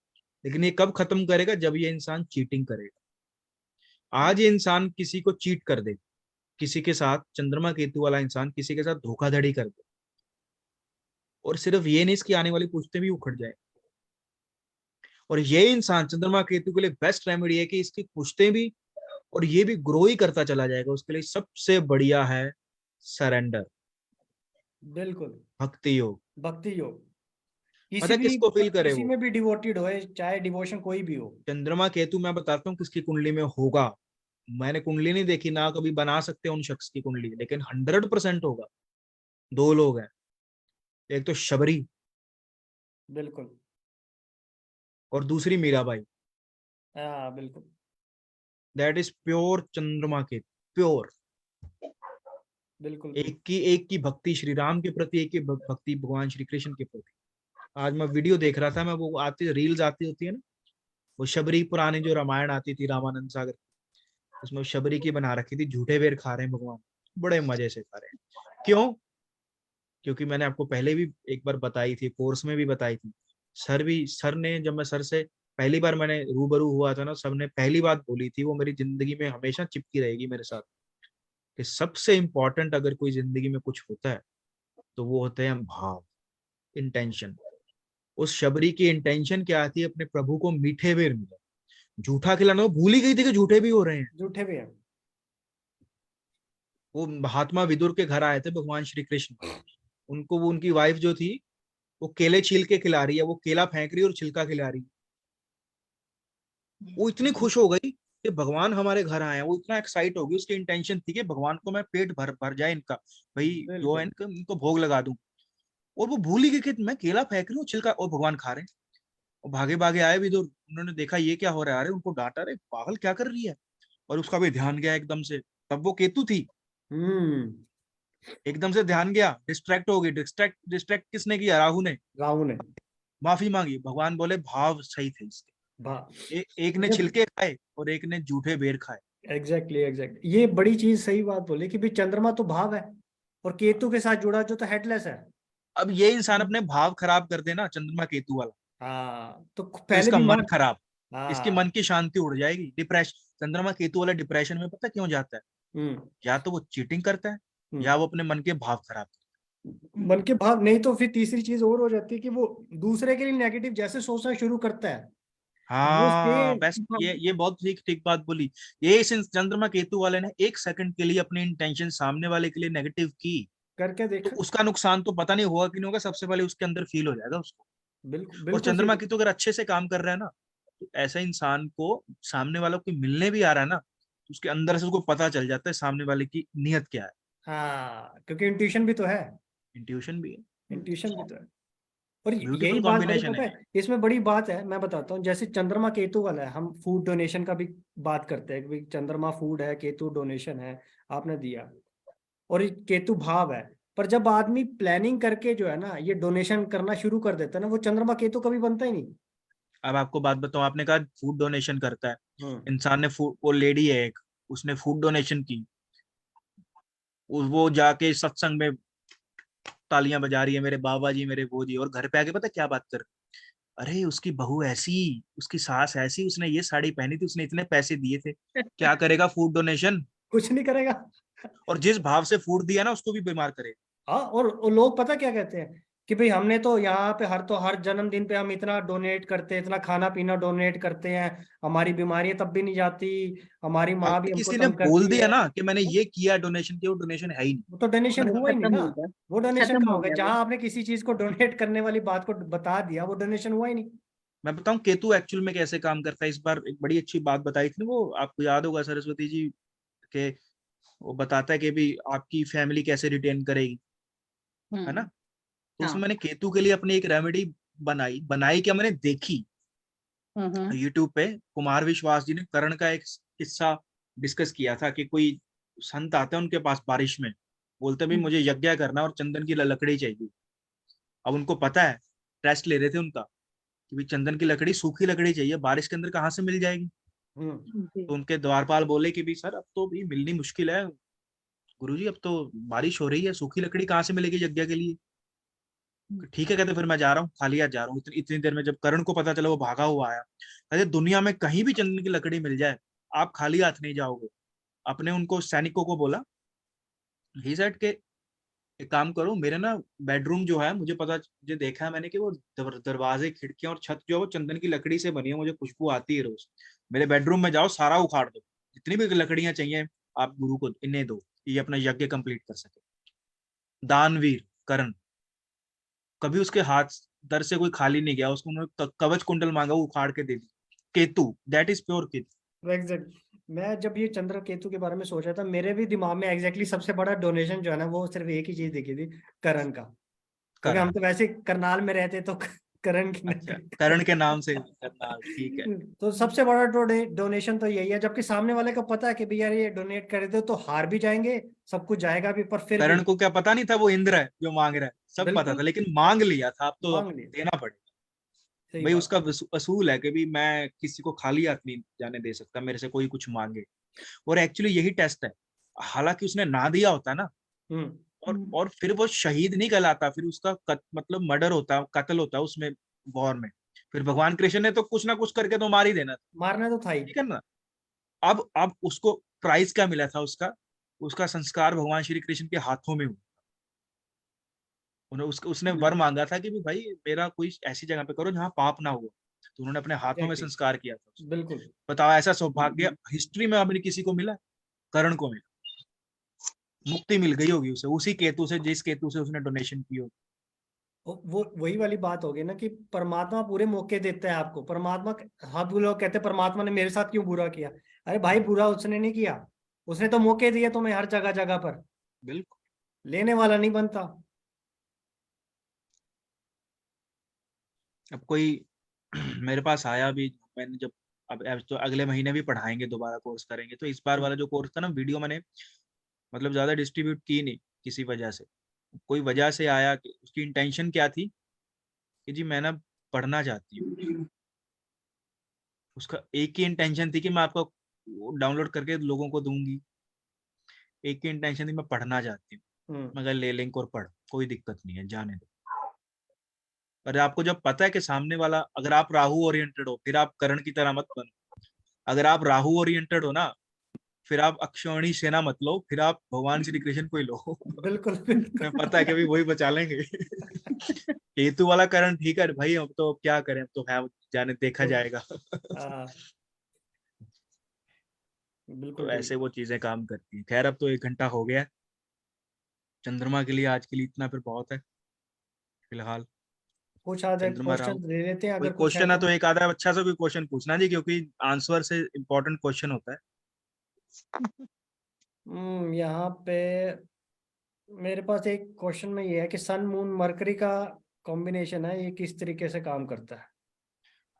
लेकिन ये कब खत्म करेगा? जब ये इंसान चीटिंग करेगा। आज ये इंसान किसी को चीट कर दे, किसी के साथ, चंद्रमा केतु वाला इंसान किसी के साथ धोखाधड़ी कर दे, और सिर्फ ये नहीं, इसकी आने वाली पुश्तें भी उखड़ जाए। और ये इंसान चंद्रमा केतु के लिए बेस्ट रेमेडी है कि इसकी पुश्तें भी और ये भी ग्रो ही करता चला जाएगा। उसके लिए सबसे बढ़िया है सरेंडर, बिल्कुल। भक्ति योग। भक्ति योग। पता किसी है भी किसको फील करे किसी वो? में भी डिवोटेड हो, चाहे डिवोशन कोई भी हो। चंद्रमा केतु मैं बताता हूँ किसकी कुंडली में होगा। मैंने कुंडली नहीं देखी ना, कभी बना सकते हैं उन शख्स की कुंडली, लेकिन 100% होगा। 2 लोग हैं, एक तो शबरी बिल्कुल। और दूसरी मीराबाई। हाँ बिल्कुल। दैट इज प्योर चंद्रमा केतु, प्योर। बिल्कुल बिल्कुल। एक की भक्ति श्री राम के प्रति, एक की भक्ति भगवान श्री कृष्ण के प्रति। आज मैं वीडियो देख रहा था, मैं वो आती रील्स आती होती है ना, वो शबरी पुरानी जो रामायण आती थी रामानंद सागर, उसमें वो शबरी की बना रखी थी, झूठे बेर खा रहे हैं भगवान, बड़े मजे से खा रहे हैं। क्यों? क्योंकि मैंने आपको पहले भी एक बार बताई थी, कोर्स में भी बताई थी। सर ने, जब मैं सर से पहली बार मैंने रूबरू हुआ था ना, सर ने पहली बात बोली थी, वो मेरी जिंदगी में हमेशा चिपकी रहेगी मेरे साथ, कि सबसे इंपॉर्टेंट अगर कोई जिंदगी में कुछ होता है तो वो होते हैं भाव, इंटेंशन। उस शबरी की इंटेंशन क्या आती है? अपने प्रभु को मीठे बेर मिले, झूठा खिलाना। वो भूल ही गई थी कि झूठे भी हो रहे हैं। झूठे भी हैं। वो महात्मा विदुर के घर आए थे भगवान श्री कृष्ण, उनको वो उनकी वाइफ जो थी, वो केले छील के खिला रही है, वो केला फेंक रही है और छिलका खिला रही है। वो इतनी खुश हो गई कि भगवान हमारे घर आए हैं, वो इतना एक्साइट हो गई। उसकी इंटेंशन थी कि भगवान को मैं पेट भर भर जाए इनका, भाई जो है बिल्कुल। इनको भोग लगा दूं। और वो भूल ही गए कि मैं केला फेंक रही हूँ छिलका, और भगवान खा रहे हैं। और भागे भागे आए भी तो उन्होंने देखा ये क्या हो रहा है, अरे उनको डांटा, अरे पागल क्या कर रही है, और उसका भी ध्यान गया एकदम से, तब वो केतु थी, हम्म। एकदम से ध्यान गया, डिस्ट्रैक्ट हो गई। डिस्ट्रैक्ट डिस्ट्रैक्ट किसने किया? राहु ने। राहु ने। माफी मांगी, भगवान बोले भाव सही थे इसके। भा एक ने छिलके खाए और एक ने जूठे बेर खाए। एग्जैक्टली एग्जैक्टली, ये बड़ी चीज सही बात बोली कि भाई चंद्रमा तो भाव है और केतु के साथ जुड़ा जो तो हेडलेस है। अब ये इंसान अपने भाव खराब कर देना, चंद्रमा केतु वाला, हाँ तो तो पहले इसका मन दिमाग। खराब, इसके मन हाँ। की शांति उड़ जाएगी। डिप्रेशन, चंद्रमा केतु वाला डिप्रेशन में पता क्यों जाता है? हम्म। या तो वो चीटिंग करता है, हम्म। या वो अपने मन के भाव खराब करता मन के भाव नहीं तो फिर तीसरी चीज और हो जाती है कि वो दूसरे के लिए नेगेटिव जैसे सोचना शुरू करता है है। वो हाँ बेस्ट, सेम ये बहुत ठीक ठीक बात बोली। ये इस चंद्रमा केतु वाले ने एक सेकंड के लिए अपनी इंटेंशन सामने वाले के लिए नेगेटिव की, करके तो देखा। उसका नुकसान तो पता नहीं होगा कि नहीं होगा, सबसे पहले उसके अंदर फील हो जाएगा उसको। बिल्कुल और बिल्कुल चंद्रमा सही। केतु अगर अच्छे से काम कर रहा है ना, तो ऐसा इंसान को सामने वालों को मिलने भी आ रहा है ना, तो उसके अंदर से उसको पता चल जाता है सामने वाले की नीयत क्या है। हाँ क्योंकि इंट्यूशन भी तो है। इंट्यूशन भी है। इंट्यूशन भी तो है। और यही ब्यूटीफुल बात बड़ी कॉम्बिनेशन पता है। है इसमें बड़ी बात है, मैं बताता हूँ। जैसे चंद्रमा केतु वाला है, हम फूड डोनेशन का भी बात करते हैं कि भाई चंद्रमा फूड है, केतु डोनेशन है, आपने दिया। और ये केतु भाव है। पर जब आदमी प्लानिंग करके जो है ना ये डोनेशन करना शुरू कर देता है ना, वो चंद्रमा केतु कभी बनता ही नहीं। अब आपको बात बताऊं, आपने कहा फूड डोनेशन करता है हम्म। इंसान ने, फूड, वो लेडी है एक, उसने फूड डोनेशन की, वो जाके सत्संग में तालियां बजा रही है, मेरे बाबा जी मेरे वो जी, और घर पे आके पता है क्या बात कर, अरे उसकी बहू ऐसी, उसकी सास ऐसी, उसने ये साड़ी पहनी थी, उसने इतने पैसे दिए थे। क्या करेगा? Food donation. कुछ नहीं करेगा। और जिस भाव से फूड दिया ना, उसको भी बीमार करेगा। हाँ और लोग पता क्या कहते हैं कि भाई हमने तो यहाँ पे हर जन्मदिन पे हम इतना डोनेट करते हैं, इतना खाना पीना डोनेट करते हैं, हमारी बीमारियां तब भी नहीं जाती, हमारी माँ भी अगर हमको किसी ने तंग बोल करती दिया है। ना कि मैंने ये किया डोनेशन किया, वो डोनेशन है ही नहीं। वो तो डोनेशन बस हुआ ही नहीं खत्म ना। हो गया। वो डोनेशन खत्म कहाँ हो हो गया? गया वो। जहां आपने किसी चीज को डोनेट करने वाली बात को बता दिया, वो डोनेशन हुआ ही नहीं। मैं बताऊं केतु एक्चुअल में कैसे काम करता है। इस बार एक बड़ी अच्छी बात बताई थी ना, वो आपको याद होगा, सरस्वती जी के, वो बताता है कि भी आपकी फैमिली कैसे रिटेन करेगी, है ना। तो उसमें हाँ। मैंने केतु के लिए अपनी एक रेमेडी बनाई, बनाई क्या, मैंने देखी हम्म। यूट्यूब पे। कुमार विश्वास जी ने करण का एक किस्सा डिस्कस किया था कि कोई संत आते हैं उनके पास बारिश में, बोलते भी मुझे यज्ञ करना और चंदन की लकड़ी चाहिए। अब उनको पता है, टेस्ट ले रहे थे उनका कि भाई चंदन की लकड़ी, सूखी लकड़ी चाहिए, बारिश के अंदर कहाँ से मिल जाएगी। हम्म। तो उनके द्वारपाल बोले कि भी सर अब तो भी मिलनी मुश्किल है गुरुजी, अब तो बारिश हो रही है, सूखी लकड़ी कहाँ से मिलेगी यज्ञ के लिए। ठीक है कहते, फिर मैं जा रहा हूँ, खाली हाथ जा रहा हूँ। इतनी देर में जब करण को पता चला, वो भागा हुआ आया, कहते दुनिया में कहीं भी चंदन की लकड़ी मिल जाए, आप खाली हाथ नहीं जाओगे। अपने उनको सैनिकों को बोला, ही सेड के एक काम करो, मेरे ना बेडरूम जो है, मुझे देखा है मैंने कि वो दरवाजे खिड़कियां और छत जो है वो चंदन की लकड़ी से बनी है, मुझे खुशबू आती है रोज। मेरे बेडरूम में जाओ, सारा उखाड़ दो, जितनी भी लकड़ियां चाहिए आप गुरु को इन्हें दो, ये अपना यज्ञ कंप्लीट कर सके। दानवीर करण, कभी उसके हाथ दर से कोई खाली नहीं गया, उसको उन्होंने कवच कुंडल मांगा, वो उखाड़ के दे दी। Ketu, that is pure Ketu. Exact. मैं जब ये चंद्र केतु के बारे में सोचा था, मेरे भी दिमाग में एग्जैक्टली सबसे बड़ा डोनेशन जो है ना, वो सिर्फ एक ही चीज दिखी थी, करण का। क्योंकि हम करण, तो वैसे करनाल में रहते तो करण की अच्छा, नगरी। करण के नाम से करनाल, ठीक है। तो सबसे बड़ा डोनेशन तो यही है, जबकि सामने वाले को पता है कि भैया ये डोनेट कर दो तो हार भी जाएंगे, सब कुछ जाएगा भी, पर फिर भी करण को क्या पता नहीं था वो इंद्र है जो मांग रहा है, सब पता था, बिल्कुल लेकिन मांग लिया था, अब तो अब मांग लिया। देना पड़ेगा। सही भाई बात। उसका असूल है कि भी मैं किसी को खाली हाथ नहीं जाने दे सकता, मेरे से कोई कुछ मांगे। और एक्चुअली यही टेस्ट है। हालांकि उसने ना दिया होता ना, हम्म। और फिर वो शहीद नहीं कहलाता, फिर उसका मतलब मर्डर होता है, कत्ल होता है उसमें, वॉर में। फिर भगवान कृष्ण ने तो कुछ ना कुछ करके तो मार ही देना था, मारना तो था ही। ठीक है ना। अब उसको प्राइज क्या मिला था उसका? उसका संस्कार भगवान श्री कृष्ण के हाथों में हुआ। उसने वर मांगा था कि भी भाई मेरा कोई ऐसी जगह पे करो जहाँ पाप ना हुआ, तो उन्होंने अपने हाथों में एग्जैक्टली। संस्कार किया था उसको। बिल्कुल। बताओ, ऐसा सौभाग्य हिस्ट्री में अभी किसी को मिला? करण को मिला, मुक्ति मिल गई होगी उसे, उसी केतु से जिस केतु से उसने डोनेशन की होगी। वो वही वाली बात होगी ना कि परमात्मा पूरे मौके देता है आपको। परमात्मा, हम लोग कहते हैं परमात्मा ने मेरे साथ क्यों बुरा किया। अरे भाई बुरा उसने नहीं किया, उसने तो मौके दिए तुम्हें हर जगह जगह पर। बिल्कुल। लेने वाला नहीं बनता। अब कोई मेरे पास आया भी, मैंने जब अब तो अगले महीने भी पढ़ाएंगे, दोबारा कोर्स करेंगे, तो इस बार वाला जो कोर्स था ना, वीडियो मैंने मतलब ज्यादा डिस्ट्रीब्यूट की नहीं किसी वजह से। कोई वजह से आया कि उसकी इंटेंशन क्या थी कि जी मैं ना पढ़ना चाहती हूँ, उसका एक ही इंटेंशन थी कि मैं आपको डाउनलोड करके लोगों को दूंगी, एक ही इंटेंशन थी मैं पढ़ना चाहती हूँ। हम्म, मगर ले लिंक और पढ़, कोई दिक्कत नहीं है, जाने दो। पर आपको जब पता है कि सामने वाला, अगर आप राहु ओरिएंटेड हो फिर आप कर्ण की तरह मत बनो। अगर आप राहु ओरिएंटेड हो ना, फिर आप अक्षौणी सेना मत लो, फिर आप भगवान श्री कृष्ण को ही लो। बिल्कुल मैं पता है कि बिल्कुल। भाई वही बचा लेंगे। केतु वाला करण ठीक है भाई, अब तो क्या करें, अब तो है, जाने देखा जाएगा। हाँ, बिल्कुल तो ठीक। ऐसे वो चीजें काम करती हैं। खैर अब तो 1 घंटा हो गया है। चंद्रमा के लिए आज के लिए इतना फिर बहुत है फिलहाल। कुछ आधे चंद्रमा राहु, क्वेश्चन ले लेते हैं कोई अगर कुछ है क्वेश्चन है तो। तो एक आधा अच्छा सा कोई क्वेश्चन पूछना जी, क्योंकि आंसर से इम्पोर्टेंट क्वेश्चन होता है। यहाँ पे मेरे पास एक क्वेश्चन में ये है कि सन मून मरकरी का कॉम्बिनेशन है, ये किस तरीके से काम करता है?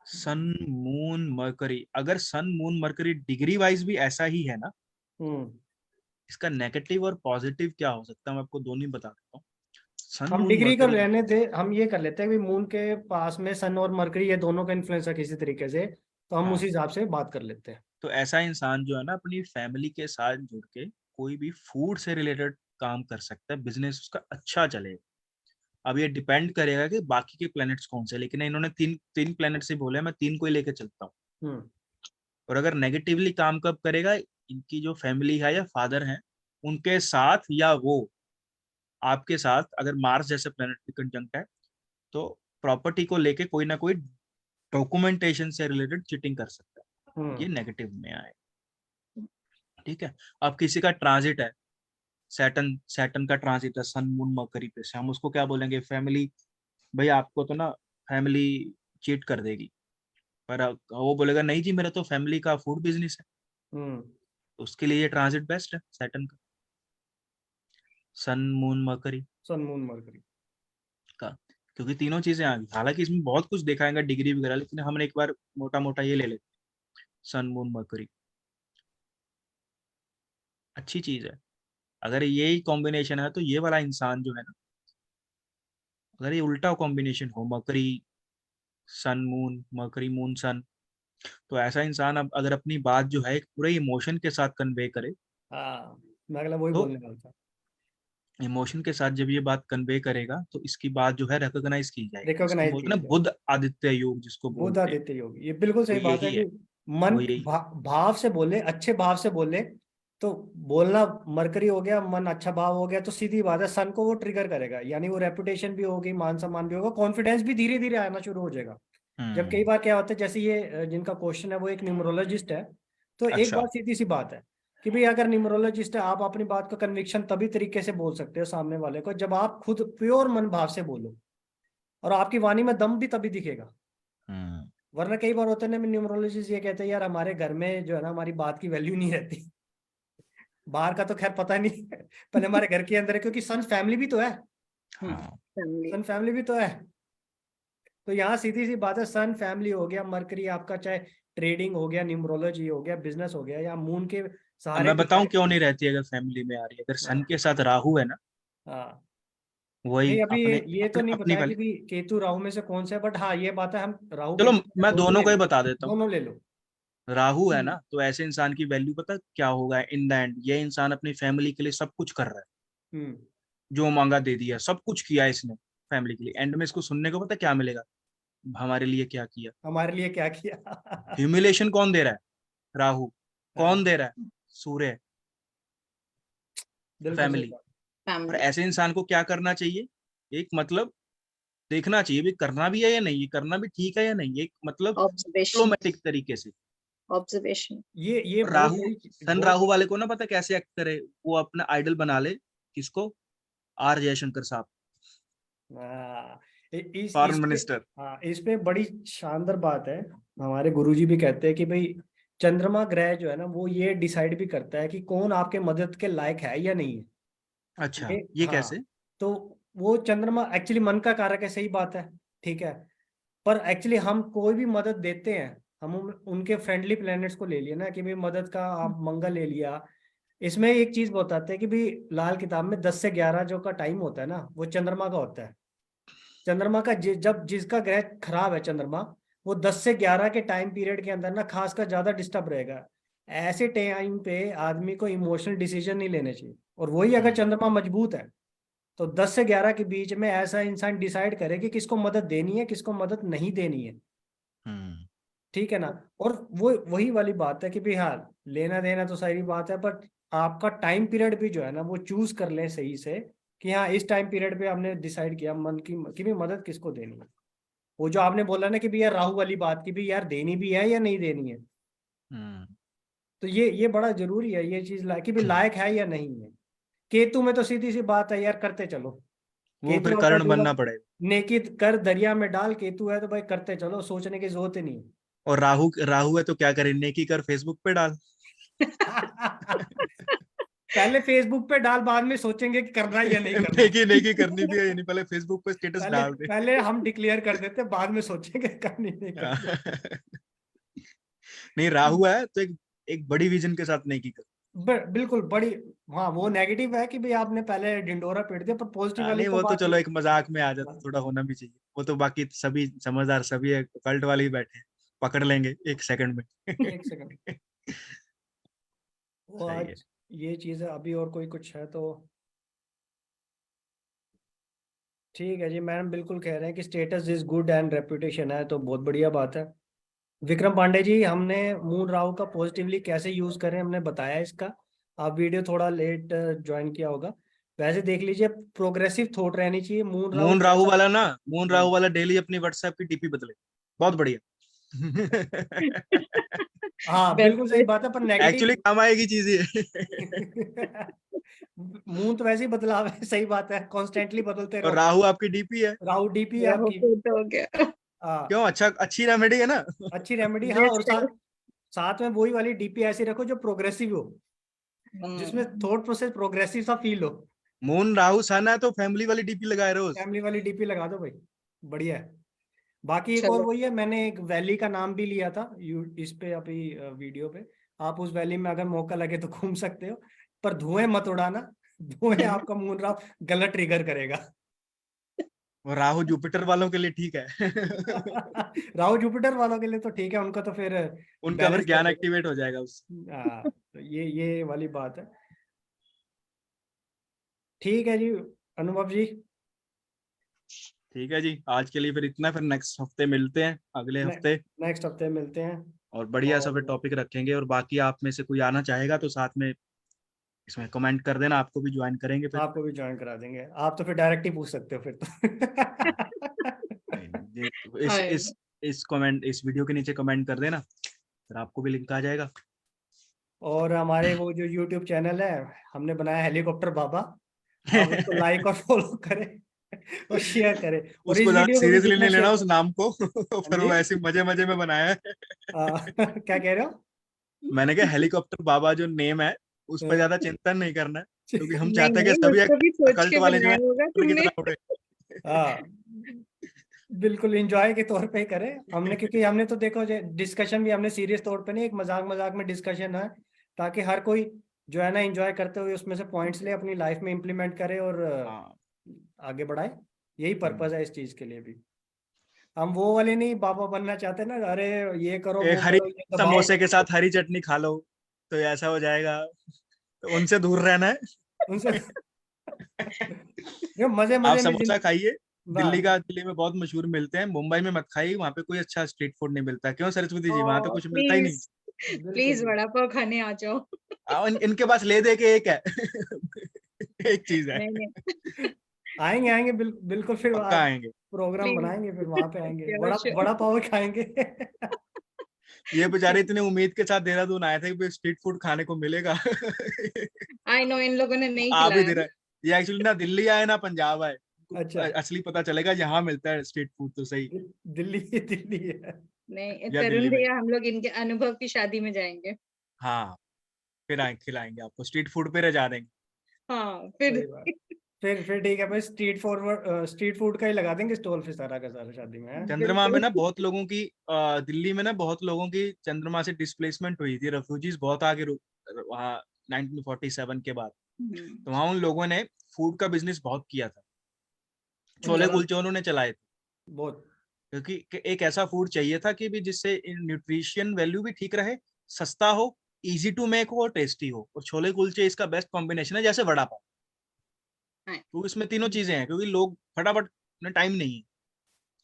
सन मून मरकरी, अगर sun moon Mercury degree wise भी ऐसा ही है ना, हम्म, इसका नेगेटिव और पॉजिटिव क्या हो सकता है मैं आपको दोनों ही बता देता हूँ। सन हम मून डिग्री का मरकरी, रहने थे, हम ये कर लेते हैं कि मून के पास में सन और मरकरी ये दोनों का इन्फ्लुएंस है किसी तरीके से, तो हम उसी हाँ, हिसाब से बात कर लेते हैं। तो ऐसा इंसान जो है ना अपनी फैमिली के साथ जुड़ के कोई भी फूड से रिलेटेड काम कर सकता है, बिजनेस उसका अच्छा चलेगा। अब ये डिपेंड करेगा कि बाकी के प्लैनेट्स कौन से, लेकिन इन्होंने तीन तीन प्लैनेट से बोले, मैं तीन को ही लेके चलता हूँ। हम्म, और अगर नेगेटिवली काम कब करेगा, इनकी जो फैमिली है या फादर हैं उनके साथ, या वो आपके साथ, अगर मार्स जैसे प्लैनेट की कंजंक्ट है, तो प्रॉपर्टी को लेके कोई ना कोई डॉक्यूमेंटेशन से रिलेटेड चीटिंग कर सकता है, ये हम्म, नेगेटिव में आए। ठीक है। अब किसी का ट्रांजिट है, सैटर्न सैटर्न का ट्रांजिट है सन मून मरकरी पे से, हम उसको क्या बोलेंगे, फैमिली। भाई आपको तो ना फैमिली चीट कर देगी, पर वो बोलेगा नहीं जी मेरा तो फैमिली का फूड बिजनेस है, हम्म। तो उसके लिए ये ट्रांजिट बेस्ट है सैटर्न का, sun moon Mercury sun moon Mercury. का। क्योंकि तीनों चीजें आ गई, हालांकि इसमें बहुत कुछ दिखाएंगे डिग्री वगैरह, लेकिन हम एक बार मोटा मोटा ये ले लेते, सन मून मरकरी अच्छी चीज है। अगर यही कॉम्बिनेशन है तो ये वाला इंसान जो है ना, अगर ये उल्टा कॉम्बिनेशन हो, मकरी सन मून, मकरी मून सन, तो ऐसा इंसान अब अगर अपनी बात जो है एक पूरे इमोशन के साथ कन्वे करे, हाँ, मैं अगला वही तो बोलने वाला था। इमोशन के साथ जब ये बात कन्वे करेगा तो इसकी बात जो है रिकॉग्नाइज की जाएगी, इसको रिकॉग्नाइज बोलते हैं किया ना जाए। बुद्ध आदित्य योग जिसको बुध बोलते हैं, आदित्य योग, ये बिल्कुल वो सही बात है यही कि है, मन वो यही। भाव से बोले, अच्छे भाव से बोले तो बोलना मरकरी हो गया, मन अच्छा भाव हो गया तो सीधी बात है सन को वो ट्रिगर करेगा, यानी वो रेपुटेशन भी होगी, मान सम्मान भी होगा, कॉन्फिडेंस भी धीरे धीरे आना शुरू हो जाएगा। जब कई हम्म। बार क्या होता है, जैसे ये जिनका क्वेश्चन है वो एक न्यूमरोलॉजिस्ट है, तो एक अच्छा। बात सीधी सी बात है कि भाई अगर न्यूमरोलॉजिस्ट है, आप अपनी बात का कन्विक्शन तभी तरीके से बोल सकते हो सामने वाले को जब आप खुद प्योर मन भाव से बोलो, और आपकी वाणी में दम भी तभी दिखेगा। हम्म। वरना कई बार होता है ना, न्यूमरोलॉजिस्ट ये कहते हैं यार हमारे घर में जो है ना हमारी बात की वैल्यू नहीं रहती। बाहर का तो खैर पता नहीं। पहले हमारे घर के अंदर है, क्योंकि सन फैमिली भी तो है। हाँ। सन फैमिली भी तो है। तो यहाँ सीधी सी बात है, सन फैमिली हो गया, मरकरी आपका चाहे ट्रेडिंग हो गया, न्यूमरोलॉजी हो गया, बिजनेस हो गया, या मून के अब सहारे मैं बताऊं डिसाइड। क्यों नहीं रहती, अगर फैमिली में आ रही है, अगर सन हाँ, के साथ राहु है ना, हाँ। वही नहीं, अभी अपने ये तो अपने नहीं अपनी बताया कि वाली। भी केतु राहु में से कौन सा है, बट हाँ ये बात है, हम राहु चलो केतु मैं दोनों दोनों ले का ही लो। बता देता हूँ। दोनों ले लो। राहु है ना, तो ऐसे इंसान की वैल्यू पता क्या होगा इन द एंड, ये इंसान अपनी फैमिली के लिए सब कुछ कर रहा है, हम्म। जो मांगा दे दिया, सब कुछ किया इसने फैमिली के लिए, एंड में इसको सुनने को पता क्या मिलेगा, हमारे लिए क्या किया। हमारे लिए क्या किया। ह्यूमिलेशन कौन दे रहा है, राहु। हाँ, कौन दे रहा है, सूर्य। बिल्कुल सही फैमिली। बात। और फैमिली। ऐसे इंसान को क्या करना चाहिए, एक मतलब देखना चाहिए भी करना भी है या नहीं, ये करना भी ठीक है या नहीं, एक मतलब ऑब्जर्वेशन। डिप्लोमेटिक तरीके से। ऑब्जर्वेशन। ये और बहुत राहु, बड़ी सन बहुत। राहु वाले को ना पता कैसे एक्ट करे, वो अपना आइडल बना ले, किसको, आर जयशंकर साहब, हाँ, फॉरेन इस पे। मिनिस्टर। हाँ, इस पे बड़ी शानदार बात है। हमारे गुरुजी भी कहते हैं कि भाई चंद्रमा ग्रह जो है ना वो ये डिसाइड भी करता है कि कौन आपके मदद के लायक है या नहीं है। अच्छा, ये हाँ, कैसे। तो वो चंद्रमा एक्चुअली मन का कारक है, सही बात है। ठीक है। पर एक्चुअली हम कोई भी मदद देते हैं, हम उनके फ्रेंडली प्लैनेट्स को ले लिया ना कि भाई मदद का, आप मंगल ले लिया। इसमें एक चीज बताते हैं कि भाई लाल किताब में 10 से 11 जो का टाइम होता है ना, वो चंद्रमा का होता है। चंद्रमा का जब जिसका ग्रह खराब है चंद्रमा, वो 10 से 11 के टाइम पीरियड के अंदर ना खासकर ज्यादा डिस्टर्ब रहेगा। ऐसे टाइम पे आदमी को इमोशनल डिसीजन नहीं लेने चाहिए। और वही अगर चंद्रमा मजबूत है तो 10 से 11 के बीच में ऐसा इंसान डिसाइड करे कि किसको मदद देनी है, किसको मदद नहीं देनी है। ठीक है ना। और वो वही वाली बात है कि भाई हाँ, लेना देना तो सारी बात है, बट आपका टाइम पीरियड भी जो है ना वो चूज कर लें सही से, कि हाँ इस टाइम पीरियड पे आपने डिसाइड किया मन की कि भी मदद किसको देनी है। वो जो आपने बोला ना कि भी यार राहु वाली बात की भी यार देनी भी है या नहीं देनी है, तो ये बड़ा जरूरी है ये चीज कि भी लायक है या नहीं है। केतु में तो सीधी सी बात है यार, करते चलो। वो फिर केतु अगर कर्ण बनना पड़ेगा। नेकी कर दरिया में डाल, केतु है तो भाई करते चलो, सोचने की जरूरत ही नहीं और राहु राहु है तो क्या करे, नेकी कर फेसबुक पे डाल। पहले फेसबुक पे डाल, बाद में सोचेंगे कि करना है या नहीं करना। नेकी नेकी करनी भी है या नहीं, पहले फेसबुक पे स्टेटस पहले डाल दे। पहले हम डिक्लेयर कर देते, बाद में सोचेंगे करनी नहीं करनी। नहीं, राहु है तो एक एक बड़ी विजन के साथ नेकी कर। बिल्कुल बड़ी। हाँ वो नेगेटिव है कि भाई आपने पहले ढिंडोरा पीट दिया, पर पॉजिटिव वाली नहीं, तो वो तो बात चलो ही। एक मजाक में आ जाता, थोड़ा होना भी चाहिए। वो तो बाकी सभी समझदार, सभी कल्ट वाले ही बैठे हैं, पकड़ लेंगे एक सेकंड में। एक सेकंड। वो सही है। आज ये चीज है। अभी और कोई कुछ है तो ठीक है जी। मैडम बिल्कुल कह रहे हैं कि status is good and reputation है, तो बहुत बढ़िया बात है। विक्रम पांडे जी, हमने मून राहु का पॉजिटिवली कैसे यूज करें हमने बताया इसका। आप वीडियो थोड़ा लेट ज्वाइन किया होगा। वैसे देख लीजिए, प्रोग्रेसिव थॉट रहनी चाहिए। मून राहु मून राहु कैसा। वाला ना, मून राहु वाला डेली अपनी व्हाट्सएप की डीपी बदले, बहुत बढ़िया। हाँ बेस्ट बिल्कुल सही बात है, पर बेस्ट। Actually negative. काम आएगी चीज ये। मून तो वैसे ही बदलाव है, सही बात है, कॉन्स्टेंटली बदलते और रहो। राहु आपकी डीपी है। राहु डीपी है राहु आपकी। तो हो गया। हाँ क्यों, अच्छा, अच्छी रेमेडी है ना। अच्छी रेमेडी। हाँ और बेस्ट है। साथ में वही वाली डीपी ऐसी रखो जो प्रोग्रेसिव हो, जिसमें हम्म, थॉट प्रोसेस प्रोग्रेसिव सा फील हो। मून राहु सन है तो फैमिली वाली डीपी लगाए रोज। फैमिली वाली डीपी लगा दो भाई, बढ़िया है। बाकी एक और चलो। वही है, मैंने एक वैली का नाम भी लिया था इस पे अभी वीडियो पे। आप उस वैली में अगर मौका लगे तो घूम सकते हो, पर धुएं मत उड़ाना। धुएं आपका मून राहु गलत ट्रिगर करेगा। और राहु जुपिटर वालों के लिए ठीक है। राहु जुपिटर वालों के लिए तो ठीक है, उनका तो फिर उनका फिर बैलेंस कर ज्ञान देगा। एक्टिवेट हो जाएगा उससे। हाँ तो ये वाली बात है। ठीक है जी अनुभव जी। ठीक है जी, आज के लिए फिर इतना, फिर नेक्स्ट हफ्ते मिलते हैं, अगले हफ्ते। नेक्स्ट हफ्ते मिलते हैं। और बढ़िया सा फिर और टॉपिक रखेंगे। और बाकी आप में से कोई आना चाहेगा तो साथ में इसमें कमेंट कर देना, आपको भी ज्वाइन करेंगे फिर। आपको भी ज्वाइन करा देंगे, आप तो फिर डायरेक्ट ही पूछ सकते हो फिर हाँ, तो। नहीं नहीं, हाय। इस वीडियो के नीचे कमेंट कर देना, फिर आपको भी लिंक आ जाएगा। और हमारे वो जो YouTube चैनल है हमने बनाया हेलीकॉप्टर बाबा, आप उसको लाइक और फॉलो करें और शेयर करें, और इस उसको ज्यादा वीडियो को भी सीरियसली जितना नहीं शेयर लेना उस करें। नाम को। हाँ फिर जी। वो ऐसे मजे मजे में बनाया है। क्या कह रहे हो। मैंने कहा हेलीकॉप्टर बाबा जो नेम है, उस पर ज्यादा चिंतन नहीं करना है, क्योंकि हम नहीं चाहते हैं कि नहीं, सभी उसको भी सोच कल्ट के वाले जो है बनाया होगा की तुमने। तरह उड़े। हाँ बिल्कुल एंजॉय के तौर पे ही करें हमने, क्योंकि हमने तो देखो डिस्कशन भी हमने सीरियस तौर पे नहीं, एक मजाक मजाक में डिस्कशन है, ताकि हर कोई जो है ना एंजॉय करते हुए उसमें से पॉइंट्स ले अपनी लाइफ में इम्प्लीमेंट करे और हाँ। आगे बढ़ाए। यही पर्पज है इस चीज के लिए भी। हम वो वाले नहीं बाबा बनना चाहते ना, अरे ये करो एक वो हरी करो ये दबाओ। समोसे के साथ हरी चटनी खा लो तो ऐसा हो जाएगा, तो उनसे दूर रहना है। उनसे ये मजे आप मजे में समोसा खाइए, वाह। दिल्ली में बहुत मशहूर मिलते हैं, मुंबई में मत खाइए, वहां पे कोई अच्छा स्ट्रीट फूड नहीं मिलता। क्यों सरस्वती जी, वहां तो कुछ मिलता ही नहीं। प्लीज बिल्कुल प्लीज वड़ा पाव खाने आ जाओ। इनके पास ले दे के एक है। एक चीज है। नहीं नहीं, आएंगे आएंगे बिल्कुल फिर पक्का आएंगे। Programme please. बनाएंगे, फिर वहां पे आएंगे, श्योर बड़ा श्योर। बड़ा पाव खाएंगे। ये बेचारे इतने उम्मीद के साथ देहरादून आए थे कि स्ट्रीट फूड खाने को मिलेगा। आई नो, इन लोगों ने नहीं आ भी खिलाया दे रहा ना। है। ये एक्चुअली ना दिल्ली आए ना पंजाब आए, अच्छा असली पता चलेगा यहाँ मिलता है स्ट्रीट फूड तो सही। दिल्ली दिल्ली है। नहीं, या तरुण दिल्ली में। भैया हम लोग इनके अनुभव की शादी में जाएंगे। हाँ, फिर खिलाएंगे आपको, स्ट्रीट फूड पे रजा देंगे। हाँ फिर। सही बात। फिर ठीक है भाई, स्ट्रीट फूड का ही लगा देंगे स्टॉल फिर सारा का सारा शादी में, हैं? चंद्रमा में ना बहुत लोगों की दिल्ली में ना बहुत लोगों की चंद्रमा से डिस्प्लेसमेंट हुई थी, रेफ्यूजीज बहुत आगे वहाँ 1947 के बाद। तो वहाँ उन लोगों ने फूड का बिजनेस बहुत किया था, छोले चलो, कुलचे उन्होंने चलाए थे, बहुत क्योंकि एक ऐसा फूड चाहिए था कि भी जिससे न्यूट्रिशन वैल्यू भी ठीक रहे, सस्ता हो, इजी टू मेक हो और टेस्टी हो। और छोले कुलचे इसका बेस्ट कॉम्बिनेशन है, जैसे वड़ा पाव। तो इसमें तीनों चीजें हैं, क्योंकि लोग फटाफट टाइम नहीं है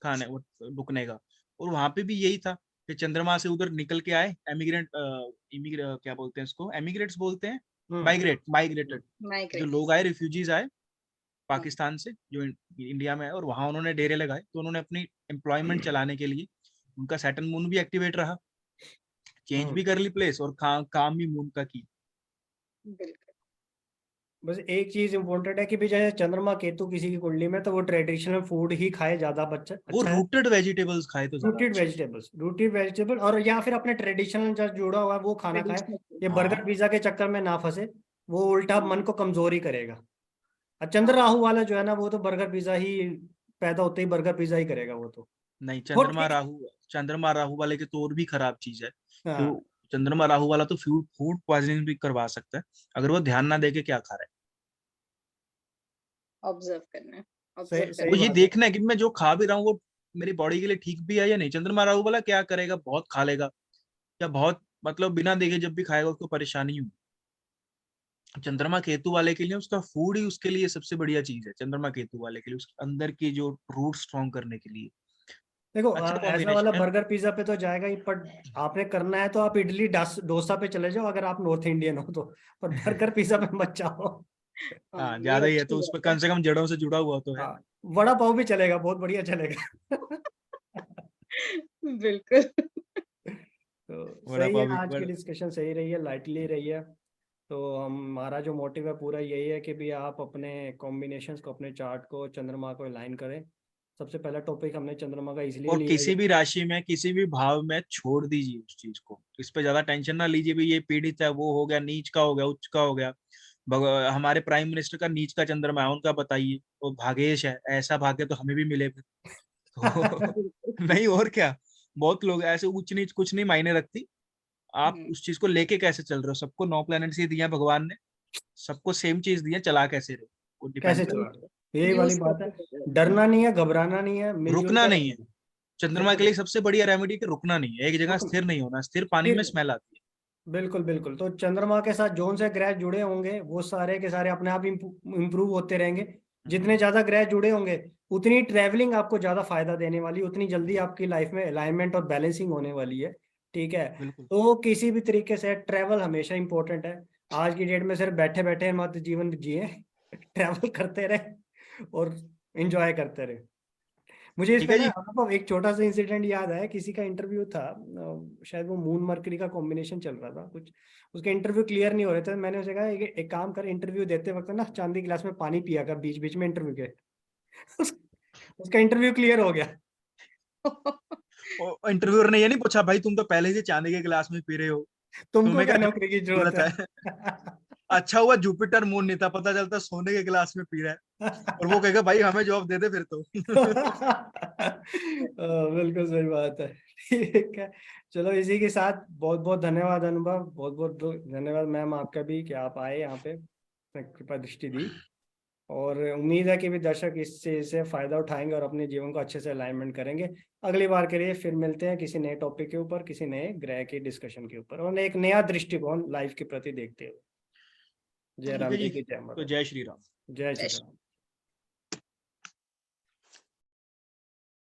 खाने वो रुकने का। और वहां पे भी यही था कि चंद्रमा से उधर निकल के आए एमिग्रेंट, क्या बोलते हैं इसको, एमिग्रेट्स बोलते हैं, माइग्रेटेड जो लोग आए, रिफ्यूजीज आए पाकिस्तान से जो इंडिया में है, और वहां उन्होंने डेरे लगाए। तो उन्होंने अपनी एम्प्लॉयमेंट चलाने के लिए उनका सैटर्न मून भी एक्टिवेट रहा, चेंज भी कर ली प्लेस, और काम भी मून का की। बस एक चीज इम्पोर्टेंट है कि भी जैसे चंद्रमा केतु किसी की कुंडली में, तो वो ट्रेडिशनल फूड ही खाए, ज्यादा बच्चा वो अच्छा है। रूटेड वेजिटेबल्स खाए तो ज्यादा अच्छा है। रूटेड वेजिटेबल, और या फिर अपने ट्रेडिशनल जो जुड़ा हुआ है वो खाना खाए। ये हाँ बर्गर पिज्जा के चक्कर में ना फंसे, वो उल्टा मन को कमजोरी करेगा। और चंद्र हाँ। राहु वाला जो है ना, वो तो बर्गर पिज्जा ही पैदा होते ही बर्गर पिज्जा ही करेगा वो तो। नहीं, वो ठीक चंद्रमा राहु वाले के तो और भी खराब चीज है है। कि हाँ, चंद्रमा राहु वाला तो फूड पॉइजनिंग भी करवा सकता है, अगर वो ध्यान ना दे के क्या खा रहा है। ऑब्जर्व करना है, सही ऑब्जर्व सही वो करना ये बात है। देखना है कि मैं जो खा भी रहा हूँ वो मेरी बॉडी के लिए ठीक भी है या नहीं। चंद्रमा राहु वाला क्या करेगा, बहुत खा लेगा, या बहुत मतलब बिना देखे जब भी खाएगा उसको परेशानी होगी। चंद्रमा केतु वाले के लिए उसका फूड ही उसके लिए सबसे बढ़िया चीज है। चंद्रमा केतु वाले के लिए उसके अंदर की जो रूट स्ट्रॉन्ग करने के लिए देखो अच्छा ऐसा वाला कॉम्बिनेशन है। बर्गर पिज्जा पे तो जाएगा ही, पर आपने करना है तो आप इडली डोसा पे चले जाओ, अगर आप नॉर्थ इंडियन हो तो। पर बर्गर पिज्जा पे मत जाओ। हाँ, हाँ, ये ज्यादा ही है अच्छी तो उसमें बात कम से कम जड़ों से जुड़ा हुआ तो है। हाँ, वड़ा पाव भी चलेगा, बहुत बढ़िया चलेगा। है। बिल्कुल। तो वड़ा सही है, पाव भी आज की डिस्कशन सही रही है, लाइटली रही है। तो हमारा जो मोटिव है पूरा यही है कि भी आप अपने कॉम्बिनेशंस को, अपने चार्ट को चंद्रमा को अलाइन करें। सबसे पहला टॉपिक हमने चंद्रमा का इसलिए और लिया किसी भी राशि में किसी भी भाव में छोड़ दीजिए उस चीज को, इस पे ज्यादा टेंशन ना लीजिए भी ये पीड़ित है, वो हो गया, नीच का हो गया, उच्च का हो गया। हमारे प्राइम मिनिस्टर का नीच का चंद्रमा है, उनका बताइए, वो भागेश है, ऐसा भाग्य तो हमें भी मिले फिर। तो बिल्कुल। नहीं और क्या। बहुत लोग ऐसे उच्च नीच कुछ नहीं मायने रखती, आप हम्म, उस चीज को लेके कैसे चल रहे हो। सबको 9 प्लैनेट्स ही दिया भगवान ने, सबको सेम चीज दी है, चला कैसे रहे वो डिपेंड कैसे करता चला, बिल्कुल। यही वाली यूज बात है। कैसे कर रहे हैं। डरना नहीं है, घबराना नहीं है, है। मिलजुल रुकना कर नहीं है। रहना है। चंद्रमा के देखो, लिए सबसे बढ़िया रेमेडी कि रुकना नहीं है, एक जगह रुकना स्थिर नहीं होना, स्थिर पानी में फिर स्मेल आती बिल्कुल बिल्कुल। तो चंद्रमा के साथ जोन से ग्रह जुड़े होंगे, वो सारे के सारे अपने आप इंप्रूव होते रहेंगे। है। जितने ज्यादा ग्रह जुड़े होंगे, उतनी ट्रैवलिंग आपको ज्यादा फायदा देने वाली, उतनी जल्दी आपकी लाइफ में अलाइनमेंट और बैलेंसिंग होने वाली है। ठीक है। बिल्कुल। तो किसी भी तरीके से ट्रैवल हमेशा इंपॉर्टेंट है। आज की डेट में सिर्फ बैठे बैठे मत जीवन जिए, ट्रैवल करते रहे और एंजॉय करते रहे। मुझे इस ठीक पे है ना जी। अनुभव एक छोटा सा इंसिडेंट याद है, किसी का इंटरव्यू था, शायद वो मून मरकरी का कॉम्बिनेशन चल रहा था कुछ, उसके इंटरव्यू क्लियर नहीं हो रहे थे। मैंने उसे कहा एक काम कर, इंटरव्यू देते वक्त ना चांदी गिलास में पानी पिया कर बीच बीच में इंटरव्यू के। उस, उसका इंटरव्यू क्लियर हो गया। इंटरव्यूअर ने ये नहीं पूछा भाई तुम तो पहले से चांदी के गिलास में पी रहे हो, तुमको तुम्हें क्या क्या नौकरी की जरूरत जरूरत है। अच्छा हुआ जुपिटर मून नहीं था, पता चलता सोने के गिलास में पी रहा है, और वो कहेगा भाई हमें जॉब दे दे फिर तो। बिल्कुल सही बात है। ठीक है, चलो इसी के साथ बहुत बहुत धन्यवाद अनुभव, बहुत बहुत धन्यवाद मैम आपका भी कि आप आए यहाँ पे, कृपा दृष्टि दी। और उम्मीद है कि भी दर्शक इस चीज से फायदा उठाएंगे और अपने जीवन को अच्छे से अलाइनमेंट करेंगे। अगली बार के लिए फिर मिलते हैं किसी नए टॉपिक के ऊपर, किसी नए ग्रह की डिस्कशन के ऊपर, और एक नया दृष्टिकोण लाइफ के प्रति देखते हुए। जय ठीक राम है जी जी, की जय तो माता जय श्री राम। दी। जय श्री जय राम।